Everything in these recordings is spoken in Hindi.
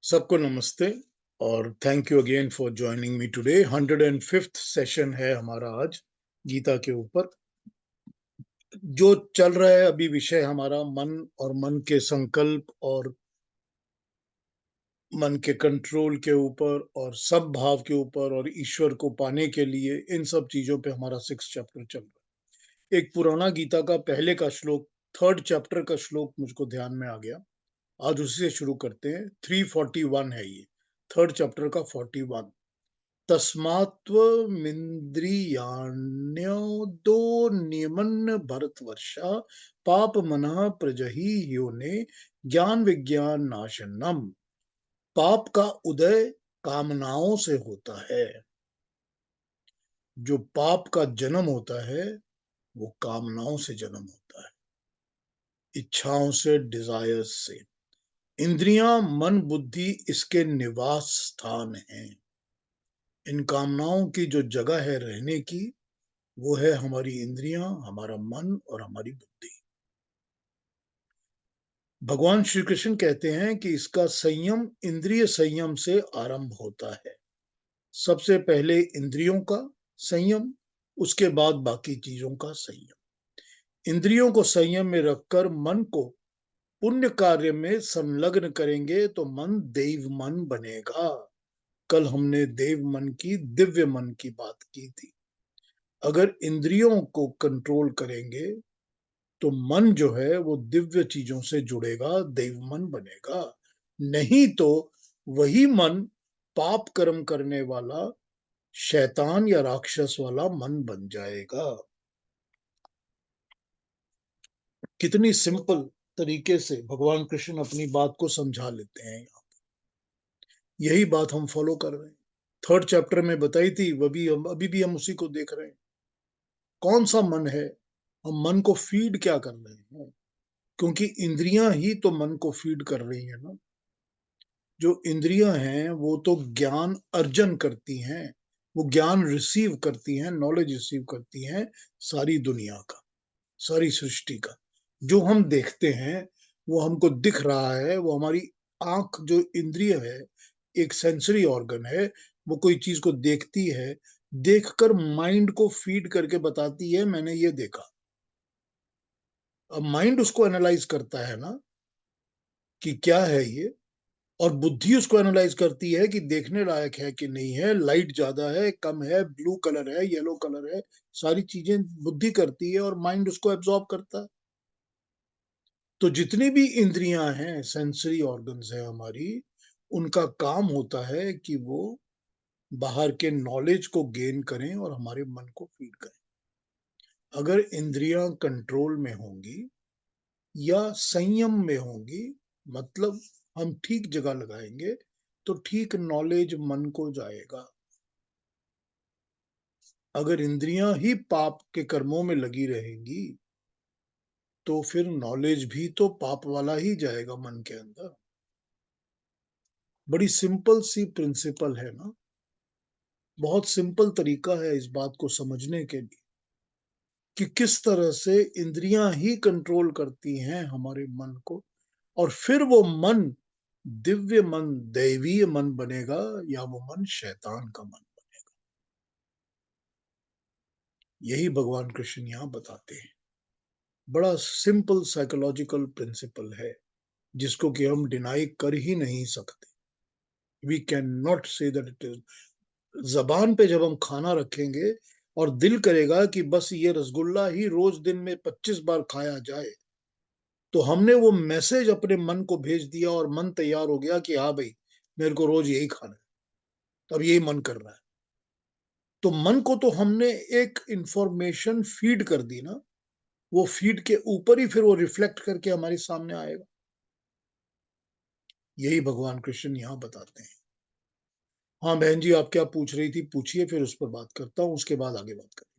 सबको नमस्ते और thank you again for joining me today. 105th session है हमारा आज गीता के ऊपर। जो चल रहा है अभी विषय हमारा मन और मन के संकल्प और मन के कंट्रोल के ऊपर और सब भाव के ऊपर और ईश्वर को पाने के लिए इन सब चीजों पे हमारा 6th चैप्टर चल रहा है। एक पुराना गीता का पहले का श्लोक, 3rd चैप्टर का श्लोक मुझको ध्यान में आ गया। आज उसी से शुरू करते हैं। 341 है ये, 3rd चैप्टर का 41। तस्मात्त्वमिन्द्रियाण्यो नियमन् भरतवर्षा पाप मनः प्रजहि योने ज्ञान विज्ञान नाशनम। पाप का उदय कामनाओं से होता है। जो पाप का जन्म होता है वो कामनाओं से जन्म होता है, इच्छाओं से, डिजायर्स से। इंद्रियां, मन, बुद्धि इसके निवास स्थान हैं। इन कामनाओं की जो जगह है रहने की, वो है हमारी इंद्रियां, हमारा मन और हमारी बुद्धि। भगवान श्री कृष्ण कहते हैं कि इसका संयम इंद्रिय संयम से आरंभ होता है। सबसे पहले इंद्रियों का संयम, उसके बाद बाकी चीजों का संयम। इंद्रियों को संयम में रखकर मन को पुण्य कार्य में संलग्न करेंगे तो मन देव मन बनेगा। कल हमने देव मन की, दिव्य मन की बात की थी। अगर इंद्रियों को कंट्रोल करेंगे तो मन जो है वो दिव्य चीजों से जुड़ेगा, देव मन बनेगा। नहीं तो वही मन पाप कर्म करने वाला शैतान या राक्षस वाला मन बन जाएगा। कितनी सिंपल तरीके से भगवान कृष्ण अपनी बात को समझा लेते हैं। यही बात हम फॉलो कर रहे हैं। 3rd चैप्टर में बताई थी, अभी भी हम उसी को देख रहे हैं। कौन सा मन है, हम मन को फीड क्या कर रहे हैं, क्योंकि इंद्रियां ही तो मन को फीड कर रही है ना। जो इंद्रियां हैं वो तो ज्ञान अर्जन करती हैं, वो ज्ञान रिसीव करती हैं, नॉलेज रिसीव करती हैं सारी दुनिया का, सारी सृष्टि का। जो हम देखते हैं वो हमको दिख रहा है, वो हमारी आंख जो इंद्रिय है, एक सेंसरी ऑर्गन है, वो कोई चीज को देखती है, देखकर माइंड को फीड करके बताती है मैंने ये देखा। अब माइंड उसको एनालाइज करता है ना कि क्या है ये, और बुद्धि उसको एनालाइज करती है कि देखने लायक है कि नहीं है, लाइट ज्यादा है, कम है, ब्लू कलर है, येलो कलर है। सारी चीजें बुद्धि करती है और माइंड उसको एब्जॉर्ब करता है। तो जितनी भी इंद्रियां हैं, सेंसरी ऑर्गन्स है हमारी, उनका काम होता है कि वो बाहर के नॉलेज को गेन करें और हमारे मन को फीड करें। अगर इंद्रियां कंट्रोल में होंगी या संयम में होंगी, मतलब हम ठीक जगह लगाएंगे तो ठीक नॉलेज मन को जाएगा। अगर इंद्रियां ही पाप के कर्मों में लगी रहेंगी तो फिर नॉलेज भी तो पाप वाला ही जाएगा मन के अंदर। बड़ी सिंपल सी प्रिंसिपल है ना, बहुत सिंपल तरीका है इस बात को समझने के लिए कि किस तरह से इंद्रियां ही कंट्रोल करती हैं हमारे मन को, और फिर वो मन दिव्य मन, दैवीय मन बनेगा या वो मन शैतान का मन बनेगा। यही भगवान कृष्ण यहां बताते हैं। बड़ा सिंपल साइकोलॉजिकल प्रिंसिपल है जिसको कि हम डिनाई कर ही नहीं सकते। We can not say that it is. जबान पे जब हम खाना रखेंगे और दिल करेगा कि बस ये रसगुल्ला ही रोज दिन में 25 बार खाया जाए, तो हमने वो मैसेज अपने मन को भेज दिया और मन तैयार हो गया कि हाँ भाई, मेरे को रोज यही खाना है, अब यही मन कर रहा है। तो मन को तो हमने एक इंफॉर्मेशन फीड कर दी ना, वो फीड के ऊपर ही फिर वो रिफ्लेक्ट करके हमारे सामने आएगा। यही भगवान कृष्ण यहाँ बताते हैं। हाँ बहन जी, आप क्या पूछ रही थी, पूछिए, फिर उस पर बात करता हूँ, उसके बाद आगे बात करेंगे।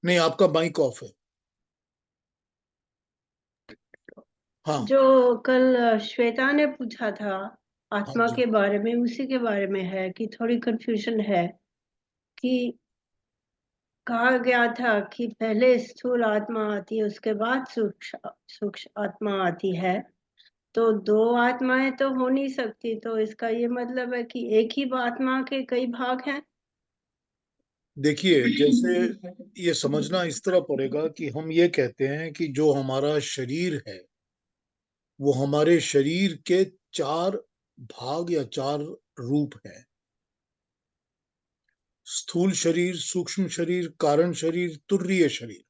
नहीं, आपका माइक ऑफ है। हाँ जो कल श्वेता ने पूछा था हाँ आत्मा जी। के बारे में, उसी के बारे में है कि थोड़ी कंफ्यूजन है कि कहा गया था कि पहले स्थूल आत्मा आती है, उसके बाद सूक्ष्म सूक्ष्म आत्मा आती है। तो दो आत्माएं तो हो नहीं सकती, तो इसका ये मतलब है कि एक ही आत्मा के कई भाग हैं। देखिए, जैसे ये समझना इस तरह पड़ेगा कि हम ये कहते हैं कि जो हमारा शरीर है वो हमारे शरीर के चार भाग या चार रूप हैं। स्थूल शरीर, सूक्ष्म शरीर, कारण शरीर, तुर्रीय शरीर।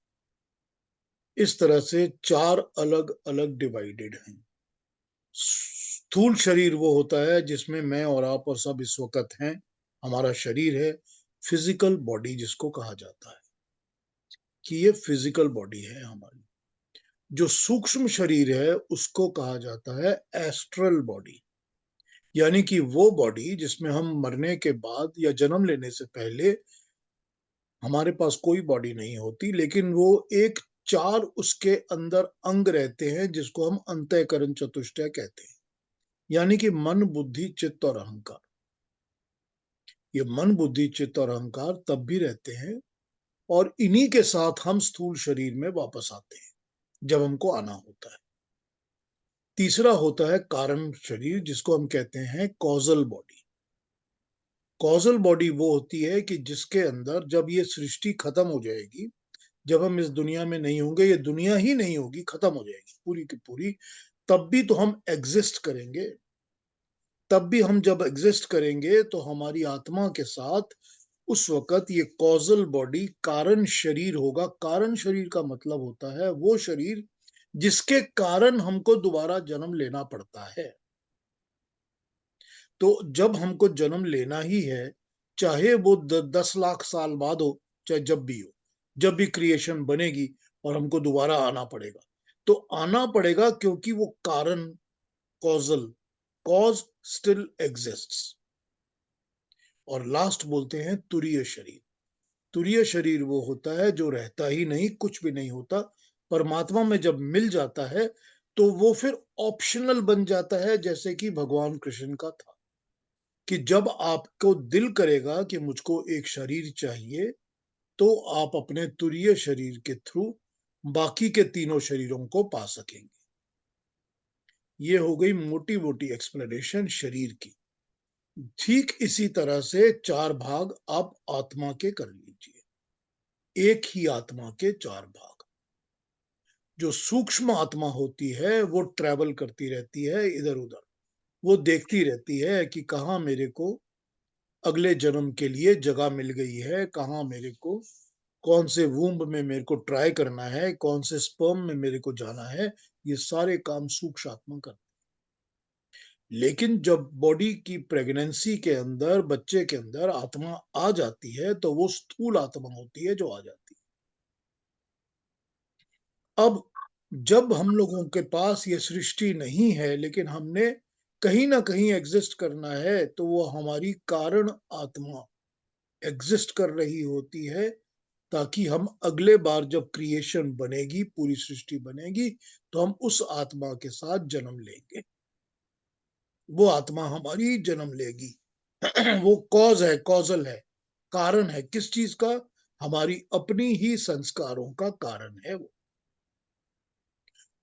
इस तरह से चार अलग अलग डिवाइडेड हैं। स्थूल शरीर वो होता है जिसमें मैं और आप और सब इस वक्त हैं, हमारा शरीर है, फिजिकल बॉडी जिसको कहा जाता है कि ये फिजिकल बॉडी है हमारी। जो सूक्ष्म शरीर है उसको कहा जाता है एस्ट्रल बॉडी, यानी कि वो बॉडी जिसमें हम मरने के बाद या जन्म लेने से पहले हमारे पास कोई बॉडी नहीं होती, लेकिन वो एक चार उसके अंदर अंग रहते हैं जिसको हम अंतःकरण चतुष्टय कहते हैं, यानी कि मन, बुद्धि, चित्त और अहंकार। ये मन, बुद्धि, चित्त और अहंकार तब भी रहते हैं और इन्हीं के साथ हम स्थूल शरीर में वापस आते हैं जब हमको आना होता है। तीसरा होता है कारण शरीर जिसको हम कहते हैं कॉजल बॉडी। कॉजल बॉडी वो होती है कि जिसके अंदर जब ये सृष्टि खत्म हो जाएगी, जब हम इस दुनिया में नहीं होंगे, ये दुनिया ही नहीं होगी, खत्म हो जाएगी पूरी की पूरी, तब भी तो हम एग्जिस्ट करेंगे। तब भी हम जब एग्जिस्ट करेंगे तो हमारी आत्मा के साथ उस वक्त ये कॉजल बॉडी कारण शरीर होगा। कारण शरीर का मतलब होता है वो शरीर जिसके कारण हमको दोबारा जन्म लेना पड़ता है। तो जब हमको जन्म लेना ही है, चाहे वो 10 लाख साल बाद हो, चाहे जब भी हो, जब भी क्रिएशन बनेगी और हमको दोबारा आना पड़ेगा, तो आना पड़ेगा क्योंकि वो कारण, कॉजल, कॉज स्टिल एग्जिस्ट्स। और लास्ट बोलते हैं तुरीय शरीर। तुरीय शरीर वो होता है जो रहता ही नहीं, कुछ भी नहीं होता, परमात्मा में जब मिल जाता है तो वो फिर ऑप्शनल बन जाता है, जैसे कि भगवान कृष्ण का था कि जब आपको दिल करेगा कि मुझको एक शरीर चाहिए, तो आप अपने तुरीय शरीर के थ्रू बाकी के तीनों शरीरों को पा सकेंगे। ये हो गई मोटी मोटी एक्सप्लेनेशन शरीर की। ठीक इसी तरह से चार भाग आप आत्मा के कर लीजिए। एक ही आत्मा के चार भाग। जो सूक्ष्म आत्मा होती है वो ट्रैवल करती रहती है इधर उधर। वो देखती रहती है कि कहाँ मेरे को अगले जन्म के लिए जगह मिल गई है, कहाँ मेरे को कौन से वूम्ब में मेरे को ट्राई करना है, कौन से स्पर्म में मेरे को जाना है। ये सारे काम सूक्ष्म आत्मा करती। लेकिन जब बॉडी की प्रेगनेंसी के अंदर, बच्चे के अंदर आत्मा आ जाती है तो वो स्थूल आत्मा होती है जो आ जाती है। अब जब हम लोगों के पास ये सृष्टि नहीं है लेकिन हमने कहीं ना कहीं एग्जिस्ट करना है, तो वो हमारी कारण आत्मा एग्जिस्ट कर रही होती है, ताकि हम अगले बार जब क्रिएशन बनेगी, पूरी सृष्टि बनेगी, तो हम उस आत्मा के साथ जन्म लेंगे। वो आत्मा हमारी जन्म लेगी। वो कॉज है, कॉजल है, कारण है। किस चीज का? हमारी अपनी ही संस्कारों का कारण है वो।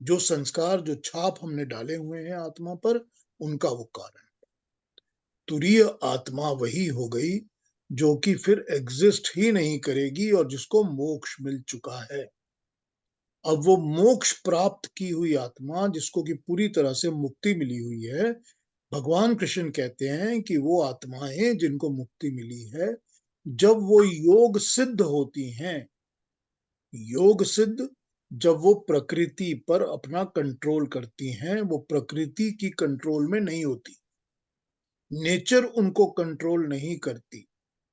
जो संस्कार, जो छाप हमने डाले हुए हैं आत्मा पर, उनका वो कारण। तुरीय आत्मा वही हो गई जो कि फिर एग्जिस्ट ही नहीं करेगी और जिसको मोक्ष मिल चुका है। अब वो मोक्ष प्राप्त की हुई आत्मा जिसको कि पूरी तरह से मुक्ति मिली हुई है, भगवान कृष्ण कहते हैं कि वो आत्माएं जिनको मुक्ति मिली है, जब वो योग सिद्ध होती हैं, योग सिद्ध, जब वो प्रकृति पर अपना कंट्रोल करती हैं, वो प्रकृति की कंट्रोल में नहीं होती, नेचर उनको कंट्रोल नहीं करती,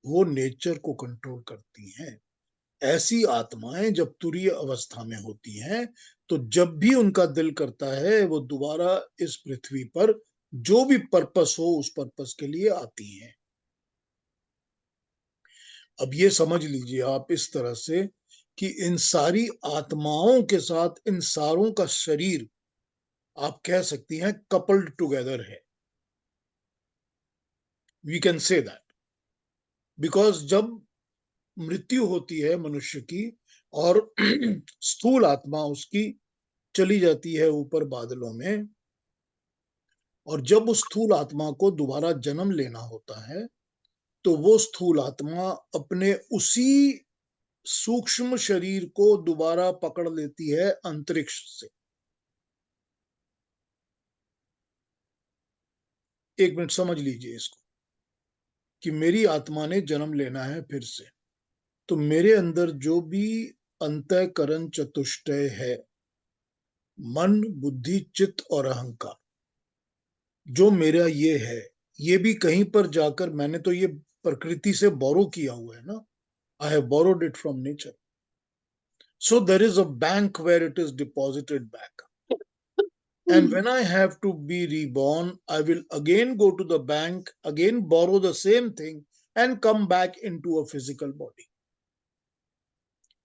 वो नेचर को कंट्रोल करती हैं। ऐसी आत्माएं जब तुरीय अवस्था में होती हैं, तो जब भी उनका दिल करता है वो दोबारा इस पृथ्वी पर जो भी पर्पस हो उस पर्पस के लिए आती हैं। अब ये समझ लीजिए आप इस तरह से कि इन सारी आत्माओं के साथ इन सारों का शरीर, आप कह सकती हैं, कपल्ड टुगेदर है। We can say that because जब मृत्यु होती है मनुष्य की और स्थूल आत्मा उसकी चली जाती है ऊपर बादलों में, और जब उस स्थूल आत्मा को दोबारा जन्म लेना होता है तो वो स्थूल आत्मा अपने उसी सूक्ष्म शरीर को दोबारा पकड़ लेती है अंतरिक्ष से। एक मिनट समझ लीजिए इसको, कि मेरी आत्मा ने जन्म लेना है फिर से, तो मेरे अंदर जो भी अंतःकरण चतुष्टय है, मन, बुद्धि, चित्त और अहंकार, जो मेरा ये है, ये भी कहीं पर जाकर, मैंने तो ये प्रकृति से बोरो किया हुआ है ना, I have borrowed it from nature, so there is a bank where it is deposited back, and when I have to be reborn, I will again go to the bank, again borrow the same thing and come back into a physical body.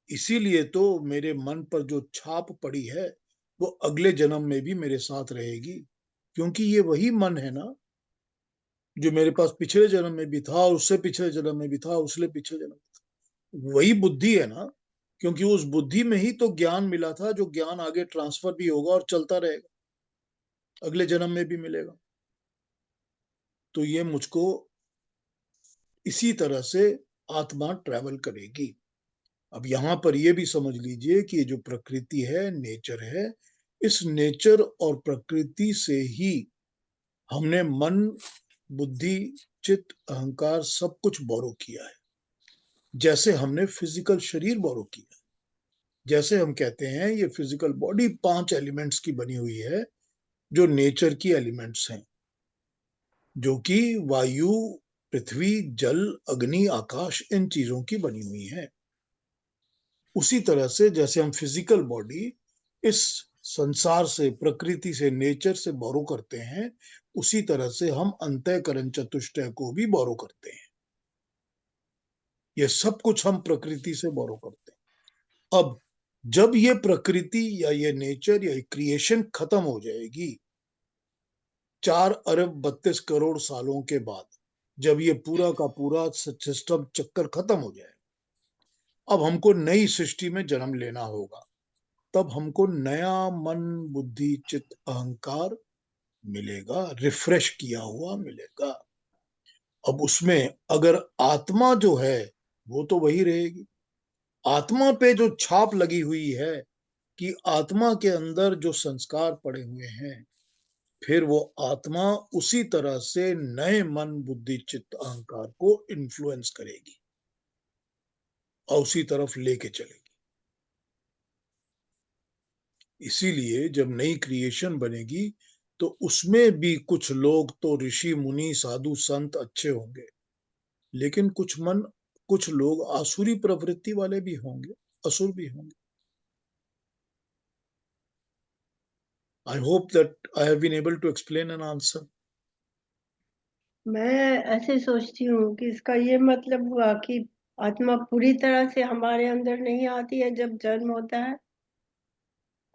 इसीलिए तो मेरे मन पर जो छाप पड़ी है वो अगले जन्म में भी मेरे साथ रहेगी, क्योंकि ये वही मन है ना जो मेरे पास पिछले जन्म में भी था, उससे पिछले जन्म में भी था, उससे पिछले जन्म में था। वही बुद्धि है ना, क्योंकि उस बुद्धि में ही तो ज्ञान मिला था, जो ज्ञान आगे ट्रांसफर भी होगा और चलता रहेगा, अगले जन्म में भी मिलेगा। तो ये मुझको इसी तरह से आत्मा ट्रैवल करेगी। अब यहां पर यह भी समझ लीजिए कि ये जो प्रकृति है, नेचर है, इस नेचर और प्रकृति से ही हमने मन, बुद्धि, चित्त, अहंकार सब कुछ बोरो किया है। जैसे हमने फिजिकल शरीर बोरो किया, जैसे हम कहते हैं ये फिजिकल बॉडी 5 एलिमेंट्स की बनी हुई है, जो नेचर की एलिमेंट्स हैं, जो कि वायु, पृथ्वी, जल, अग्नि, आकाश, इन चीजों की बनी हुई है। उसी तरह से जैसे हम फिजिकल बॉडी इस संसार से, प्रकृति से, नेचर से बोरो करते हैं, उसी तरह से हम अंतःकरण चतुष्टय को भी बोरो करते हैं। ये सब कुछ हम प्रकृति से बोरो करते हैं। अब जब ये प्रकृति या ये नेचर या ये क्रिएशन खत्म हो जाएगी 4 अरब 32 करोड़ सालों के बाद, जब ये पूरा का पूरा सिस्टम चक्कर खत्म हो जाए, अब हमको नई सृष्टि में जन्म लेना होगा। तब हमको नया मन, बुद्धि, चित्त, अहंकार मिलेगा, रिफ्रेश किया हुआ मिलेगा। अब उसमें अगर आत्मा जो है वो तो वही रहेगी। आत्मा पे जो छाप लगी हुई है कि आत्मा के अंदर जो संस्कार पड़े हुए हैं, फिर वो आत्मा उसी तरह से नए मन, बुद्धि, चित्त, अहंकार को इन्फ्लुएंस करेगी और उसी तरफ लेके चलेगी। इसीलिए जब नई क्रिएशन बनेगी तो उसमें भी कुछ लोग तो ऋषि, मुनि, साधु, संत अच्छे होंगे, लेकिन कुछ लोग आसुरी प्रवृत्ति वाले भी होंगे, असुर भी होंगे। I hope that I have been able to explain an answer. मैं ऐसे सोचती हूँ कि इसका ये मतलब हुआ कि आत्मा पूरी तरह से हमारे अंदर नहीं आती है जब जन्म होता है।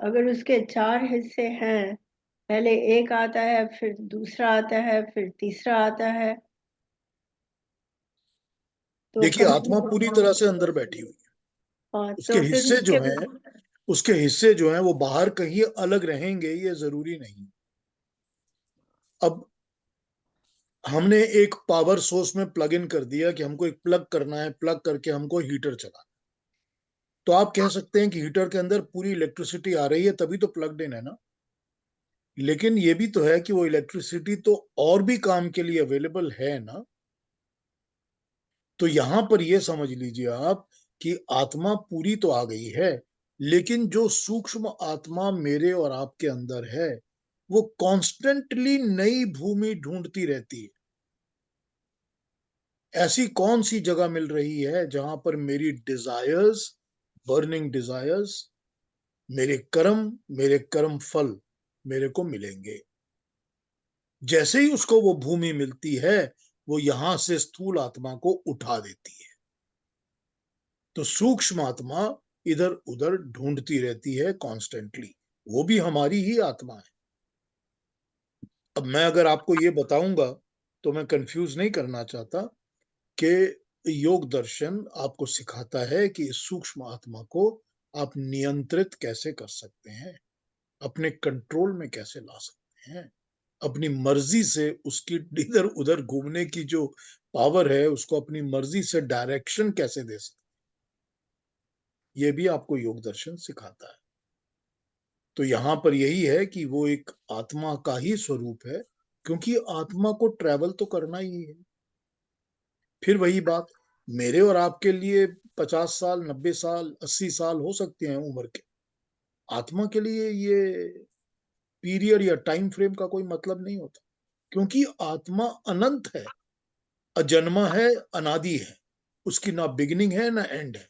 अगर उसके 4 हिस्से हैं, पहले एक आता है, फिर दूसरा आता है, फिर तीसरा आता है, तो देखिए, आत्मा पूरी तरह से अंदर बैठी हुई है। हाँ, उसके तो फिर हिस्से जो उसके हैं, उसके हिस्से जो हैं वो बाहर कहीं अलग रहेंगे, ये जरूरी नहीं। अब हमने एक पावर सोर्स में प्लग इन कर दिया कि हमको एक प्लग करना है, प्लग करके हमको हीटर चलाना, तो आप कह सकते हैं कि हीटर के अंदर पूरी इलेक्ट्रिसिटी आ रही है, तभी तो प्लग्ड इन है ना। लेकिन ये भी तो है कि वो इलेक्ट्रिसिटी तो और भी काम के लिए अवेलेबल है ना। तो यहां पर ये समझ लीजिए आप कि आत्मा पूरी तो आ गई है, लेकिन जो सूक्ष्म आत्मा मेरे और आपके अंदर है, वो कॉन्स्टेंटली नई भूमि ढूंढती रहती है। ऐसी कौन सी जगह मिल रही है जहां पर मेरी डिजायर्स, बर्निंग डिजायर्स, मेरे कर्म फल मेरे को मिलेंगे। जैसे ही उसको वो भूमि मिलती है, वो यहां से स्थूल आत्मा को उठा देती है। तो सूक्ष्म आत्मा इधर उधर ढूंढती रहती है कॉन्स्टेंटली, वो भी हमारी ही आत्मा है। अब मैं अगर आपको ये बताऊंगा तो मैं कंफ्यूज नहीं करना चाहता कि योग दर्शन आपको सिखाता है कि इस सूक्ष्म आत्मा को आप नियंत्रित कैसे कर सकते हैं, अपने कंट्रोल में कैसे ला सकते हैं, अपनी मर्जी से उसकी इधर उधर घूमने की जो पावर है, उसको अपनी मर्जी से डायरेक्शन कैसे दे सकते, ये भी आपको योग दर्शन सिखाता है। तो यहां पर यही है कि वो एक आत्मा का ही स्वरूप है, क्योंकि आत्मा को ट्रैवल तो करना ही है। फिर वही बात, मेरे और आपके लिए 50 साल, 90 साल, 80 साल हो सकते हैं उम्र के, आत्मा के लिए ये पीरियड या टाइम फ्रेम का कोई मतलब नहीं होता, क्योंकि आत्मा अनंत है, अजन्मा है, अनादि है, उसकी ना बिगिनिंग है ना एंड है।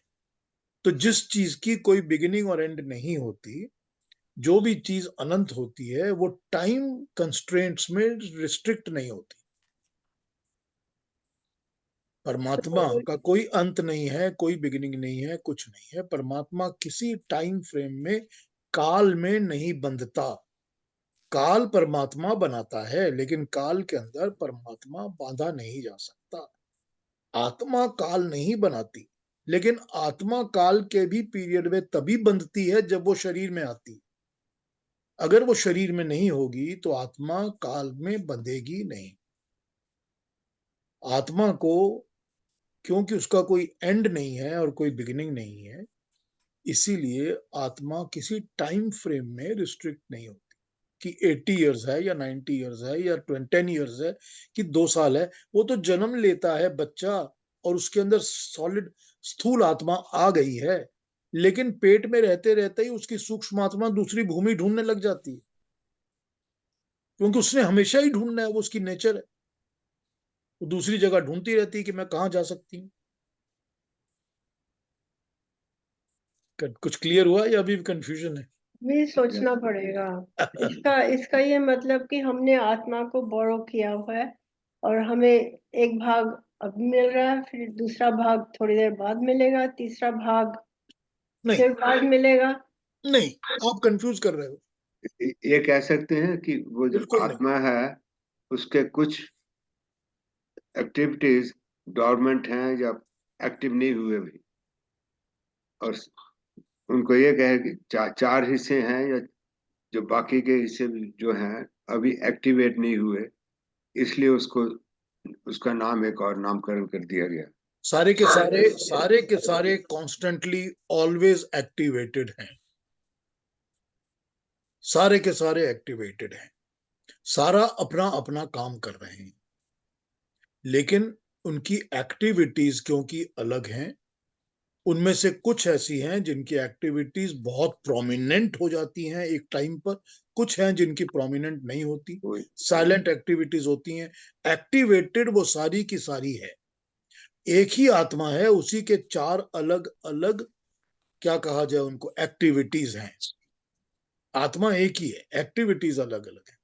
तो जिस चीज की कोई बिगिनिंग और एंड नहीं होती, जो भी चीज अनंत होती है, वो टाइम कंस्ट्रेंट्स में रिस्ट्रिक्ट नहीं होती। परमात्मा तो का कोई अंत नहीं है, कोई बिगिनिंग नहीं है, कुछ नहीं है। परमात्मा किसी टाइम फ्रेम में, काल में नहीं बंधता। काल परमात्मा बनाता है, लेकिन काल के अंदर परमात्मा बांधा नहीं जा सकता। आत्मा काल नहीं बनाती, लेकिन आत्मा काल के भी पीरियड में तभी बंधती है जब वो शरीर में आती। अगर वो शरीर में नहीं होगी तो आत्मा काल में बंधेगी नहीं। आत्मा को, क्योंकि उसका कोई एंड नहीं है और कोई बिगिनिंग नहीं है, इसीलिए आत्मा किसी टाइम फ्रेम में रिस्ट्रिक्ट नहीं होती कि 80 इयर्स है या 90 इयर्स है या 10 इयर्स है कि 2 साल है। वो तो जन्म लेता है बच्चा, और उसके अंदर सॉलिड स्थूल आत्मा आ गई है, लेकिन पेट में रहते रहते ही उसकी सूक्ष्म आत्मा दूसरी भूमि ढूंढने लग जाती है, क्योंकि उसने हमेशा ही ढूंढना है, वो उसकी नेचर है। वो दूसरी जगह ढूंढती रहती है कि मैं कहाँ जा सकती हूँ। कुछ क्लियर हुआ या अभी भी कंफ्यूजन है? भी सोचना पड़ेगा। इसका इसका ये मतलब कि हमने आत्मा को बोरो किया हुआ है, और हमें एक भाग अब मिल रहा है, फिर दूसरा भाग थोड़ी देर बाद मिलेगा, तीसरा भाग नहीं, फिर बाद मिलेगा। नहीं, आप कंफ्यूज कर रहे हो। ये कह सकते हैं कि वो जो बिल्कुल नहीं। आत्मा है उसके कुछ एक्टिविटीज डॉर्मेंट हैं या एक्टिव नहीं हुए भी, और उनको ये कहे कि चार हिस्से हैं या जो बाकी के हिस्से भी जो हैं अभी एक्टिवेट नहीं हुए, इसलिए उसको उसका नाम एक और नामकरण कर दिया गया। सारे के सारे कॉन्स्टेंटली ऑलवेज एक्टिवेटेड हैं। सारे के सारे एक्टिवेटेड हैं। सारा अपना अपना काम कर रहे हैं, लेकिन उनकी एक्टिविटीज क्योंकि अलग हैं, उनमें से कुछ ऐसी हैं जिनकी एक्टिविटीज बहुत प्रोमिनेंट हो जाती हैं एक टाइम पर, कुछ हैं जिनकी प्रोमिनेंट नहीं होती, साइलेंट एक्टिविटीज होती हैं। एक्टिवेटेड वो सारी की सारी है। एक ही आत्मा है, उसी के चार अलग अलग, क्या कहा जाए उनको, एक्टिविटीज हैं। आत्मा एक ही है, एक्टिविटीज अलग अलग है,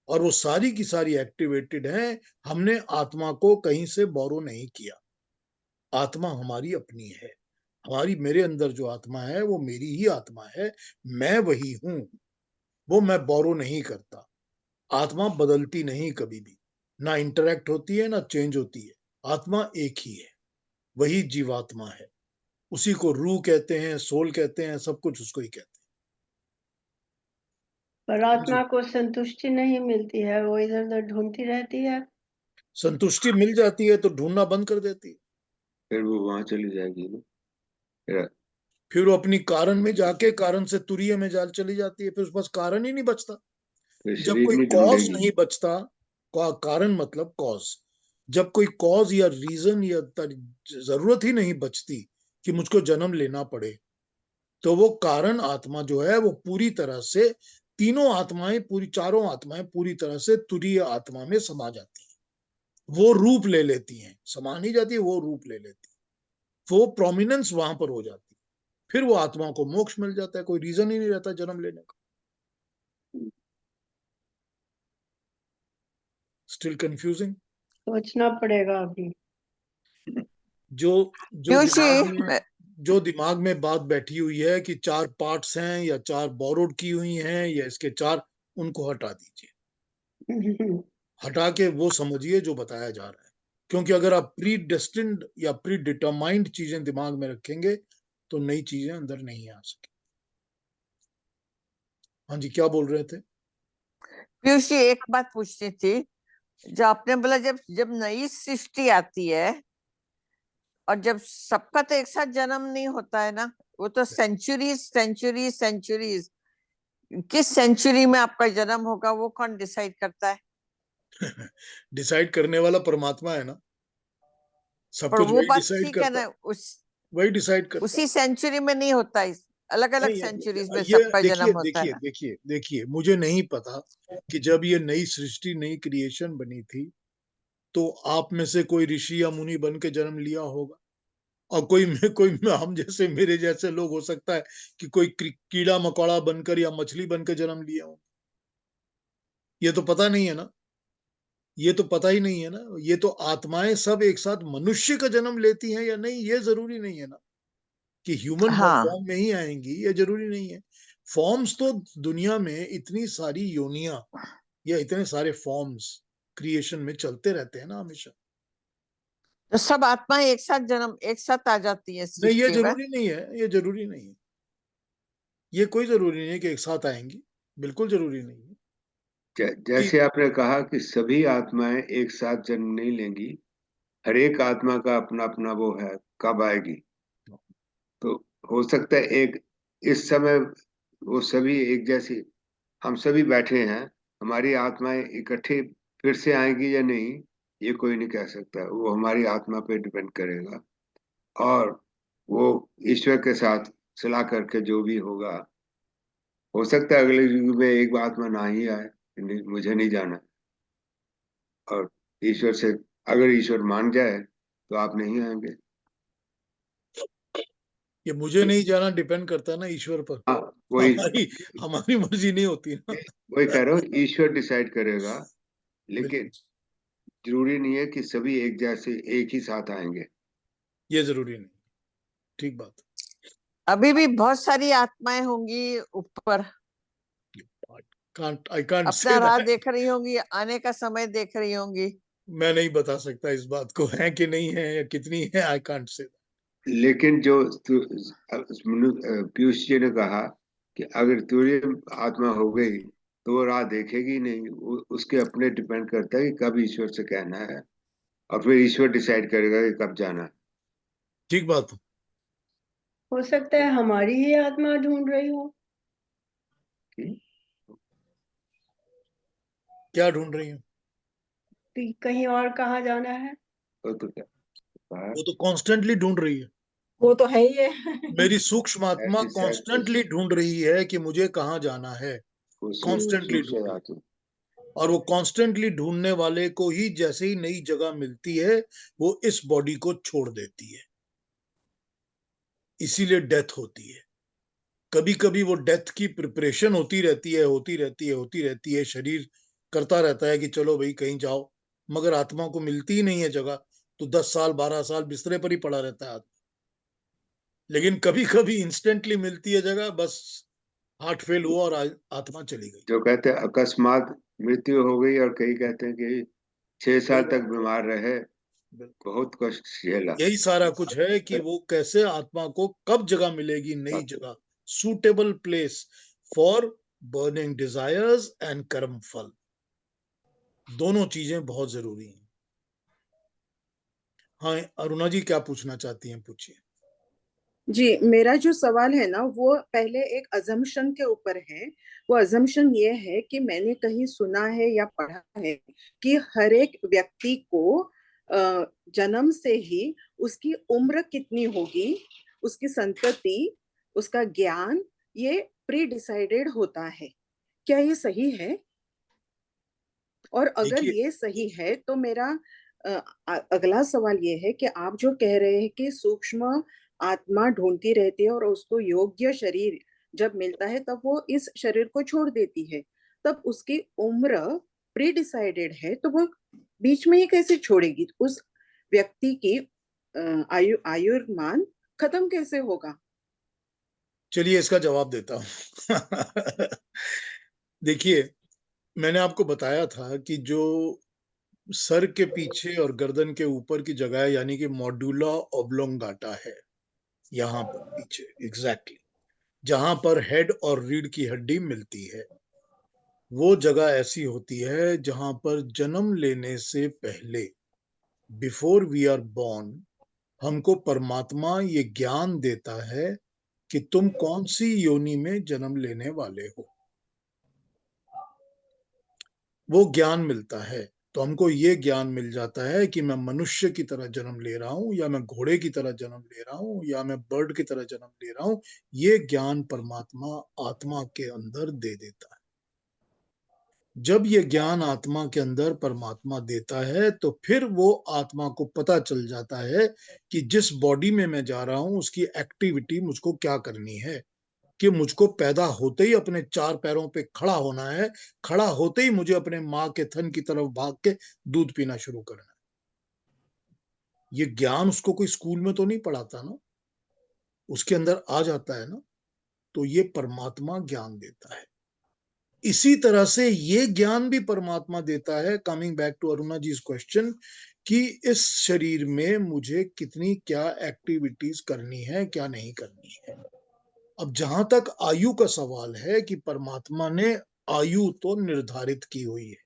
और वो सारी की सारी एक्टिवेटेड हैं। हमने आत्मा को कहीं से बोरो नहीं किया। आत्मा हमारी अपनी है। हमारी, मेरे अंदर जो आत्मा है वो मेरी ही आत्मा है। मैं वही हूं। वो मैं बोरो नहीं करता। आत्मा बदलती नहीं कभी भी, ना इंटरेक्ट होती है ना चेंज होती है। आत्मा एक ही है, वही जीवात्मा है। उसी को रूह कहते हैं, सोल कहते हैं, सब कुछ उसको ही कहते पर हैं जी। आत्मा को संतुष्टि नहीं मिलती है, वो इधर उधर ढूंढती रहती है। संतुष्टि मिल जाती है तो ढूंढना बंद कर देती है। फिर वो वहां चली जाएगी ना। फिर फिर वो अपनी कारण में जाके कारण से तुरीय में जाल चली जाती है, फिर उसके पास कारण ही नहीं बचता। फिर जब शरीर कोई नहीं कॉज ढूंढेगी। नहीं बचता, कारण मतलब कॉज, जब कोई कॉज या रीजन या जरूरत ही नहीं बचती कि मुझको जन्म लेना पड़े, तो वो कारण आत्मा जो है वो पूरी तरह से, तीनों आत्माएं, पूरी चारों आत्माएं पूरी तरह से तुरीय आत्मा में समा जाती हैं। वो रूप ले लेती हैं, समा नहीं जाती, वो रूप ले लेती है, वो प्रोमिनेंस वहां पर हो जाती है। फिर वो आत्मा को मोक्ष मिल जाता है, कोई रीजन ही नहीं रहता जन्म लेने का। Still confusing? सोचना पड़ेगा अभी। जो जो जोशी दिमाग में जो दिमाग में बात बैठी हुई है कि चार पार्ट्स हैं या चार बोरोड की हुई हैं या इसके चार, उनको हटा दीजिए। हटा के वो समझिए जो बताया जा रहा है। क्योंकि अगर आप प्री डेस्टिन्ड या प्री डिटरमाइंड चीजें दिमाग में रखेंगे तो नई चीजें अंदर नहीं आ सके। हाँ जी, क्या बोल रहे थे? पीयूष जी, एक बात पूछनी थी। जो आपने बोला, जब जब नई सृष्टि आती है और जब सबका तो एक साथ जन्म नहीं होता है ना, वो तो सेंचुरीज सेंचुरीज सेंचुरीज, किस सेंचुरी में आपका जन्म होगा वो कौन डिसाइड करता है? डिसाइड करने वाला परमात्मा है ना, सब पर कुछ वो वही बात डिसाइड ठीक है करता ना, है, वही डिसाइड करता उसी सेंचुरी में नहीं होता, इस अलग अलग सेंचुरीज है। में ये सबका देखिए जन्म होता है देखिए ना। देखिए देखिए, मुझे नहीं पता कि जब ये नई सृष्टि नई क्रिएशन बनी थी तो आप में से कोई ऋषि या मुनि बन के जन्म लिया होगा, और कोई हम जैसे मेरे जैसे लोग हो सकता है कि कोई कीड़ा मकोड़ा बनकर या मछली बनकर जन्म लिए हो। ये तो पता नहीं है ना, ये तो पता ही नहीं है ना। ये तो आत्माएं सब एक साथ मनुष्य का जन्म लेती हैं या नहीं, ये जरूरी नहीं है ना कि ह्यूमन हाँ, फॉर्म में ही आएंगी, ये जरूरी नहीं है। फॉर्म्स तो दुनिया में इतनी सारी योनियां या इतने सारे फॉर्म्स क्रिएशन में चलते रहते हैं ना हमेशा। तो सब आत्माएं एक साथ जन्म एक साथ आ जाती है नहीं, ये सृष्टि में? जरूरी नहीं है, ये जरूरी नहीं है, ये कोई जरूरी नहीं है कि एक साथ आएंगी, बिल्कुल जरूरी नहीं है कि जैसे आपने कहा कि सभी आत्माएं एक साथ जन्म नहीं लेंगी, हर एक आत्मा का अपना अपना वो है कब आएगी। तो हो सकता है एक इस समय वो सभी एक जैसी, हम सभी बैठे हैं, हमारी आत्माएं इकट्ठे फिर से आएंगी या नहीं, ये कोई नहीं कह सकता, वो हमारी आत्मा पे डिपेंड करेगा। और वो ईश्वर के साथ सलाह करके जो भी होगा, हो सकता है अगले युग में एक आत्मा ना ही आए, मुझे नहीं जाना। और ईश्वर से, अगर ईश्वर मान जाए तो आप नहीं आएंगे। ये मुझे नहीं जाना डिपेंड करता है ना ईश्वर पर। हाँ, वही हमारी हमारी मर्जी नहीं होती ना। वही कह रहा हूँ, ईश्वर डिसाइड करेगा। लेकिन बिल्कुल, जरूरी नहीं है कि सभी एक जैसे एक ही साथ आएंगे। ये जरूरी नहीं, ठीक बात। अभी भी बहुत सारी आत्माएं होंगी ऊपर, आई कांट अपना से राह दैट। देख रही होंगी, आने का समय देख रही होंगी। मैं नहीं बता सकता इस बात को, है कि नहीं है या कितनी है, आई कांट से। लेकिन जो पीयूष जी ने कहा कि अगर तुझे आत्मा हो गई तो वो राह देखेगी नहीं, उसके अपने डिपेंड करता है कि कब ईश्वर से कहना है, और फिर ईश्वर डिसाइड करेगा कि कब जाना ठीक बात। हो सकता है हमारी ही आत्मा ढूंढ रही हो है। क्या ढूंढ रही हूँ? कि कहीं और कहाँ जाना है। तो क्या कहा, वो तो कॉन्स्टेंटली ढूंढ रही है, वो तो है ही है। मेरी सूक्ष्म आत्मा डिसाइड कॉन्स्टेंटली ढूंढ रही है कि मुझे कहाँ जाना है, कॉन्स्टेंटली ढूंढ से रही आती। है। और वो कॉन्स्टेंटली ढूंढने वाले को ही जैसे ही नई जगह मिलती है वो इस बॉडी को छोड़ देती है, इसीलिए डेथ होती है। कभी कभी वो डेथ की प्रिपरेशन होती रहती है, होती रहती है, होती रहती है, शरीर करता रहता है कि चलो भाई कहीं जाओ, मगर आत्मा को मिलती ही नहीं है जगह, तो 10 साल 12 साल बिस्तरे पर ही पड़ा रहता है आदमी। लेकिन कभी कभी इंस्टेंटली मिलती है जगह, बस हार्ट फेल हुआ और आत्मा चली गई। जो कहते हैं अकस्मात मृत्यु हो गई, और कई कहते हैं कि 6 साल वही तक बात है, बीमार रहे, बिल्कुल। बहुत कष्ट झेला। यही सारा कुछ है कि वो कैसे आत्मा को कब जगह मिलेगी, नई जगह, suitable place for burning desires and कर्म फल, दोनों चीजें बहुत जरूरी हैं। हाँ, अरुणा जी क्या पूछना चाहती हैं, पूछिए। जी, मेरा जो सवाल है ना वो पहले एक अजम्पशन के ऊपर है। वो अजम्पशन ये है कि मैंने कहीं सुना है या पढ़ा है कि हर एक व्यक्ति को जन्म से ही उसकी उम्र कितनी होगी, उसकी संतति, उसका ज्ञान, ये प्री डिसाइडेड होता है। क्या ये सही है? और अगर देखिए, ये सही है तो मेरा अगला सवाल ये है कि आप जो कह रहे हैं कि सूक्ष्म आत्मा ढूंढती रहती है और उसको योग्य शरीर जब मिलता है तब वो इस शरीर को छोड़ देती है, तब उसकी उम्र प्री डिसाइडेड है, तो वो बीच में ही कैसे छोड़ेगी? उस व्यक्ति की आयुर्मान खत्म कैसे होगा? चलिए इसका जवाब देता हूँ। देखिए, मैंने आपको बताया था कि जो सर के पीछे और गर्दन के ऊपर की जगह है, यानी कि मॉड्यूला ऑब्लोंगाटा है, यहाँ पर पीछे एग्जैक्टली जहां पर हेड और रीढ़ की हड्डी मिलती है, वो जगह ऐसी होती है जहां पर जन्म लेने से पहले, बिफोर वी आर बॉर्न, हमको परमात्मा ये ज्ञान देता है कि तुम कौन सी योनि में जन्म लेने वाले हो। वो ज्ञान मिलता है, तो हमको ये ज्ञान मिल जाता है कि मैं मनुष्य की तरह जन्म ले रहा हूं, या मैं घोड़े की तरह जन्म ले रहा हूं, या मैं बर्ड की तरह जन्म ले रहा हूं। ये ज्ञान परमात्मा आत्मा के अंदर दे देता है। जब ये ज्ञान आत्मा के अंदर परमात्मा देता है, तो फिर वो आत्मा को पता चल जाता है कि जिस बॉडी में मैं जा रहा हूं उसकी एक्टिविटी मुझको क्या करनी है। कि मुझको पैदा होते ही अपने 4 पैरों पे खड़ा होना है, खड़ा होते ही मुझे अपने माँ के थन की तरफ भाग के दूध पीना शुरू करना है। ये ज्ञान उसको कोई स्कूल में तो नहीं पढ़ाता ना, उसके अंदर आ जाता है ना। तो ये परमात्मा ज्ञान देता है। इसी तरह से ये ज्ञान भी परमात्मा देता है, coming back to Aruna ji question, कि इस शरीर में मुझे कितनी क्या एक्टिविटीज करनी है, क्या नहीं करनी है। अब जहां तक आयु का सवाल है, कि परमात्मा ने आयु तो निर्धारित की हुई है।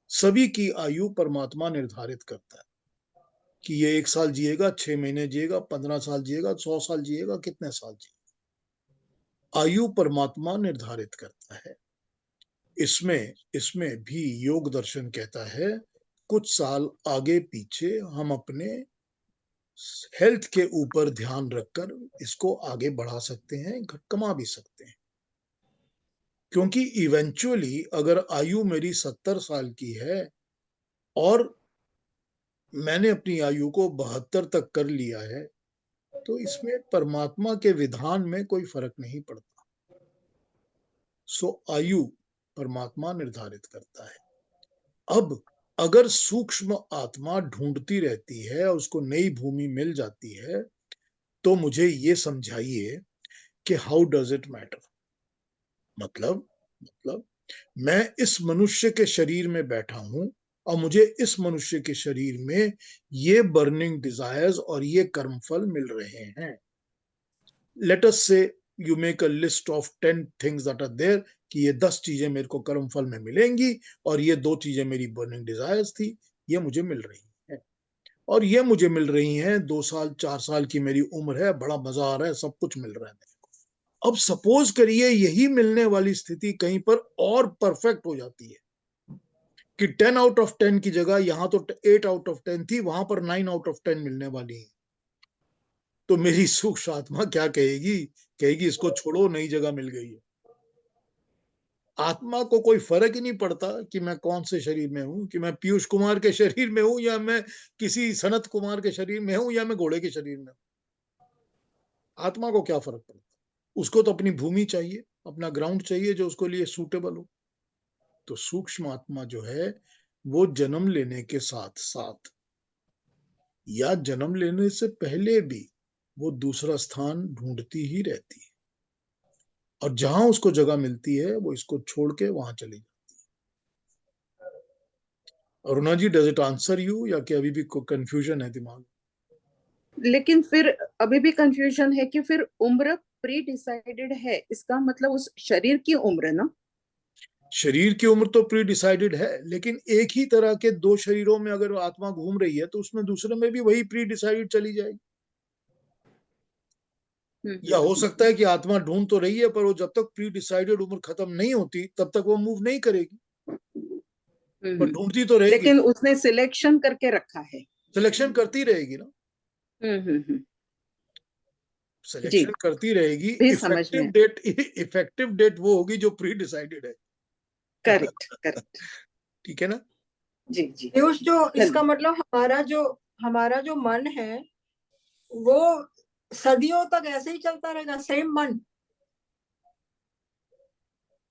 सभी की आयु परमात्मा निर्धारित करता है कि ये 1 साल जिएगा, 6 महीने जिएगा, 15 साल जिएगा, 100 साल जिएगा, कितने साल जिएगा। आयु परमात्मा निर्धारित करता है। इसमें भी योग दर्शन कहता है कुछ साल आगे पीछे हम अपने हेल्थ के ऊपर ध्यान रखकर इसको आगे बढ़ा सकते हैं, कमा भी सकते हैं। क्योंकि इवेंचुअली अगर आयु मेरी 70 साल की है और मैंने अपनी आयु को 72 तक कर लिया है, तो इसमें परमात्मा के विधान में कोई फर्क नहीं पड़ता। सो आयु परमात्मा निर्धारित करता है। अब अगर सूक्ष्म आत्मा ढूंढती रहती है और उसको नई भूमि मिल जाती है, तो मुझे ये समझाइए कि हाउ डज इट मैटर। मतलब मैं इस मनुष्य के शरीर में बैठा हूं और मुझे इस मनुष्य के शरीर में ये बर्निंग डिजायर्स और ये कर्मफल मिल रहे हैं। Let us say you make a list of 10 things that are there, कि ये 10 चीजें मेरे को कर्मफल में मिलेंगी और ये 2 चीजें मेरी बर्निंग डिजायर्स थी, ये मुझे मिल रही है। और ये मुझे मिल रही हैं, 2 साल 4 साल की मेरी उम्र है, बड़ा मजा आ रहा है, सब कुछ मिल रहा है। अब सपोज करिए यही मिलने वाली स्थिति कहीं पर और परफेक्ट हो जाती है, कि 10 आउट ऑफ 10 की जगह यहां तो 8 आउट ऑफ 10 थी, वहां पर 9 आउट ऑफ 10 मिलने वाली है। तो मेरी सूक्ष्म आत्मा क्या कहेगी? कहेगी इसको छोड़ो, नई जगह मिल गई है। आत्मा को कोई फर्क ही नहीं पड़ता कि मैं कौन से शरीर में हूं, कि मैं पीयूष कुमार के शरीर में हूं, या मैं किसी सनत कुमार के शरीर में हूं, या मैं घोड़े के शरीर में हूं। आत्मा को क्या फर्क पड़ता? उसको तो अपनी भूमि चाहिए, अपना ग्राउंड चाहिए जो उसको लिए सूटेबल हो। तो सूक्ष्म आत्मा जो है वो जन्म लेने के साथ साथ या जन्म लेने से पहले भी वो दूसरा स्थान ढूंढती ही रहती है, और जहां उसको जगह मिलती है वो इसको छोड़ के वहां चली जाती है। अरुणा जी, डज इट आंसर यू, या कि अभी भी कंफ्यूजन है दिमाग? लेकिन फिर अभी भी कंफ्यूजन है कि फिर उम्र प्री डिसाइडेड है, इसका मतलब उस शरीर की उम्र ना। शरीर की उम्र तो प्री डिसाइडेड है, लेकिन एक ही तरह के 2 शरीरों में अगर आत्मा घूम रही है तो उसमें दूसरे में भी वही प्री डिसाइडेड चली जाएगी। या हो सकता है कि आत्मा ढूंढ तो रही है, पर वो जब तक प्री डिसाइडेड उम्र खत्म नहीं होती तब तक वो मूव नहीं करेगी, पर ढूंढती तो रहेगी। लेकिन उसने सिलेक्शन करके रखा है। सिलेक्शन करती रहेगी ना, जी, सिलेक्शन करती रहेगी। भी समझ इफेक्टिव में। डेट, इफेक्टिव डेट वो होगी जो प्री डिसाइडेड है। Correct correct. ठीक है ना? जी जी। पीयूष, जो इसका धन्यवाद। मतलब हमारा जो मन है वो सदियों तक ऐसे ही चलता रहेगा, सेम मन।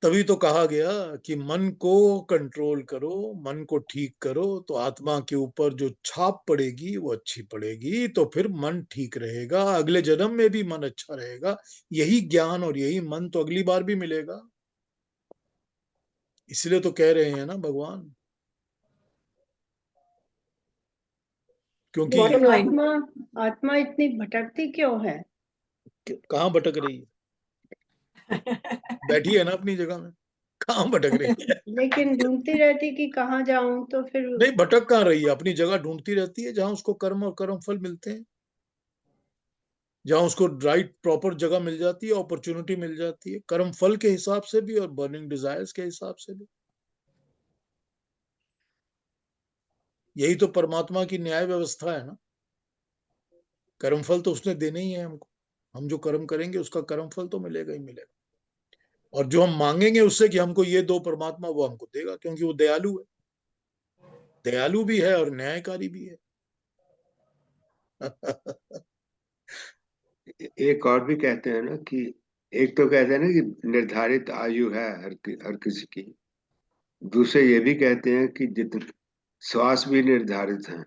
तभी तो कहा गया कि मन को कंट्रोल करो, मन को ठीक करो, तो आत्मा के ऊपर जो छाप पड़ेगी वो अच्छी पड़ेगी, तो फिर मन ठीक रहेगा, अगले जन्म में भी मन अच्छा रहेगा। यही ज्ञान और यही मन तो अगली बार भी मिलेगा। इसलिए तो कह रहे हैं ना भगवान, क्योंकि लेकिन आत्मा आत्मा इतनी भटकती क्यों है? कहाँ भटक रही है? बैठी है ना अपनी जगह में। कहाँ भटक रही है? लेकिन ढूंढती रहती कि कहाँ जाऊं, तो फिर नहीं, भटक कहाँ रही है, अपनी जगह ढूंढती रहती है जहां उसको कर्म और कर्म फल मिलते हैं, जहां उसको राइट प्रॉपर जगह मिल जाती है, अपॉर्चुनिटी मिल जाती है, कर्म फल के हिसाब से भी और बर्निंग डिजायर्स के हिसाब से भी। यही तो परमात्मा की न्याय व्यवस्था है ना। कर्म फल तो उसने देने ही है हमको, हम जो कर्म करेंगे उसका कर्म फल तो मिलेगा ही मिलेगा। और जो हम मांगेंगे उससे कि हमको ये दो परमात्मा, वो हमको देगा, क्योंकि वो दयालु है, दयालु भी है और न्यायकारी भी है। एक और भी कहते हैं ना कि एक तो कहते हैं ना कि निर्धारित आयु है हर किसी की। दूसरे ये भी कहते हैं कि जितने श्वास भी निर्धारित हैं।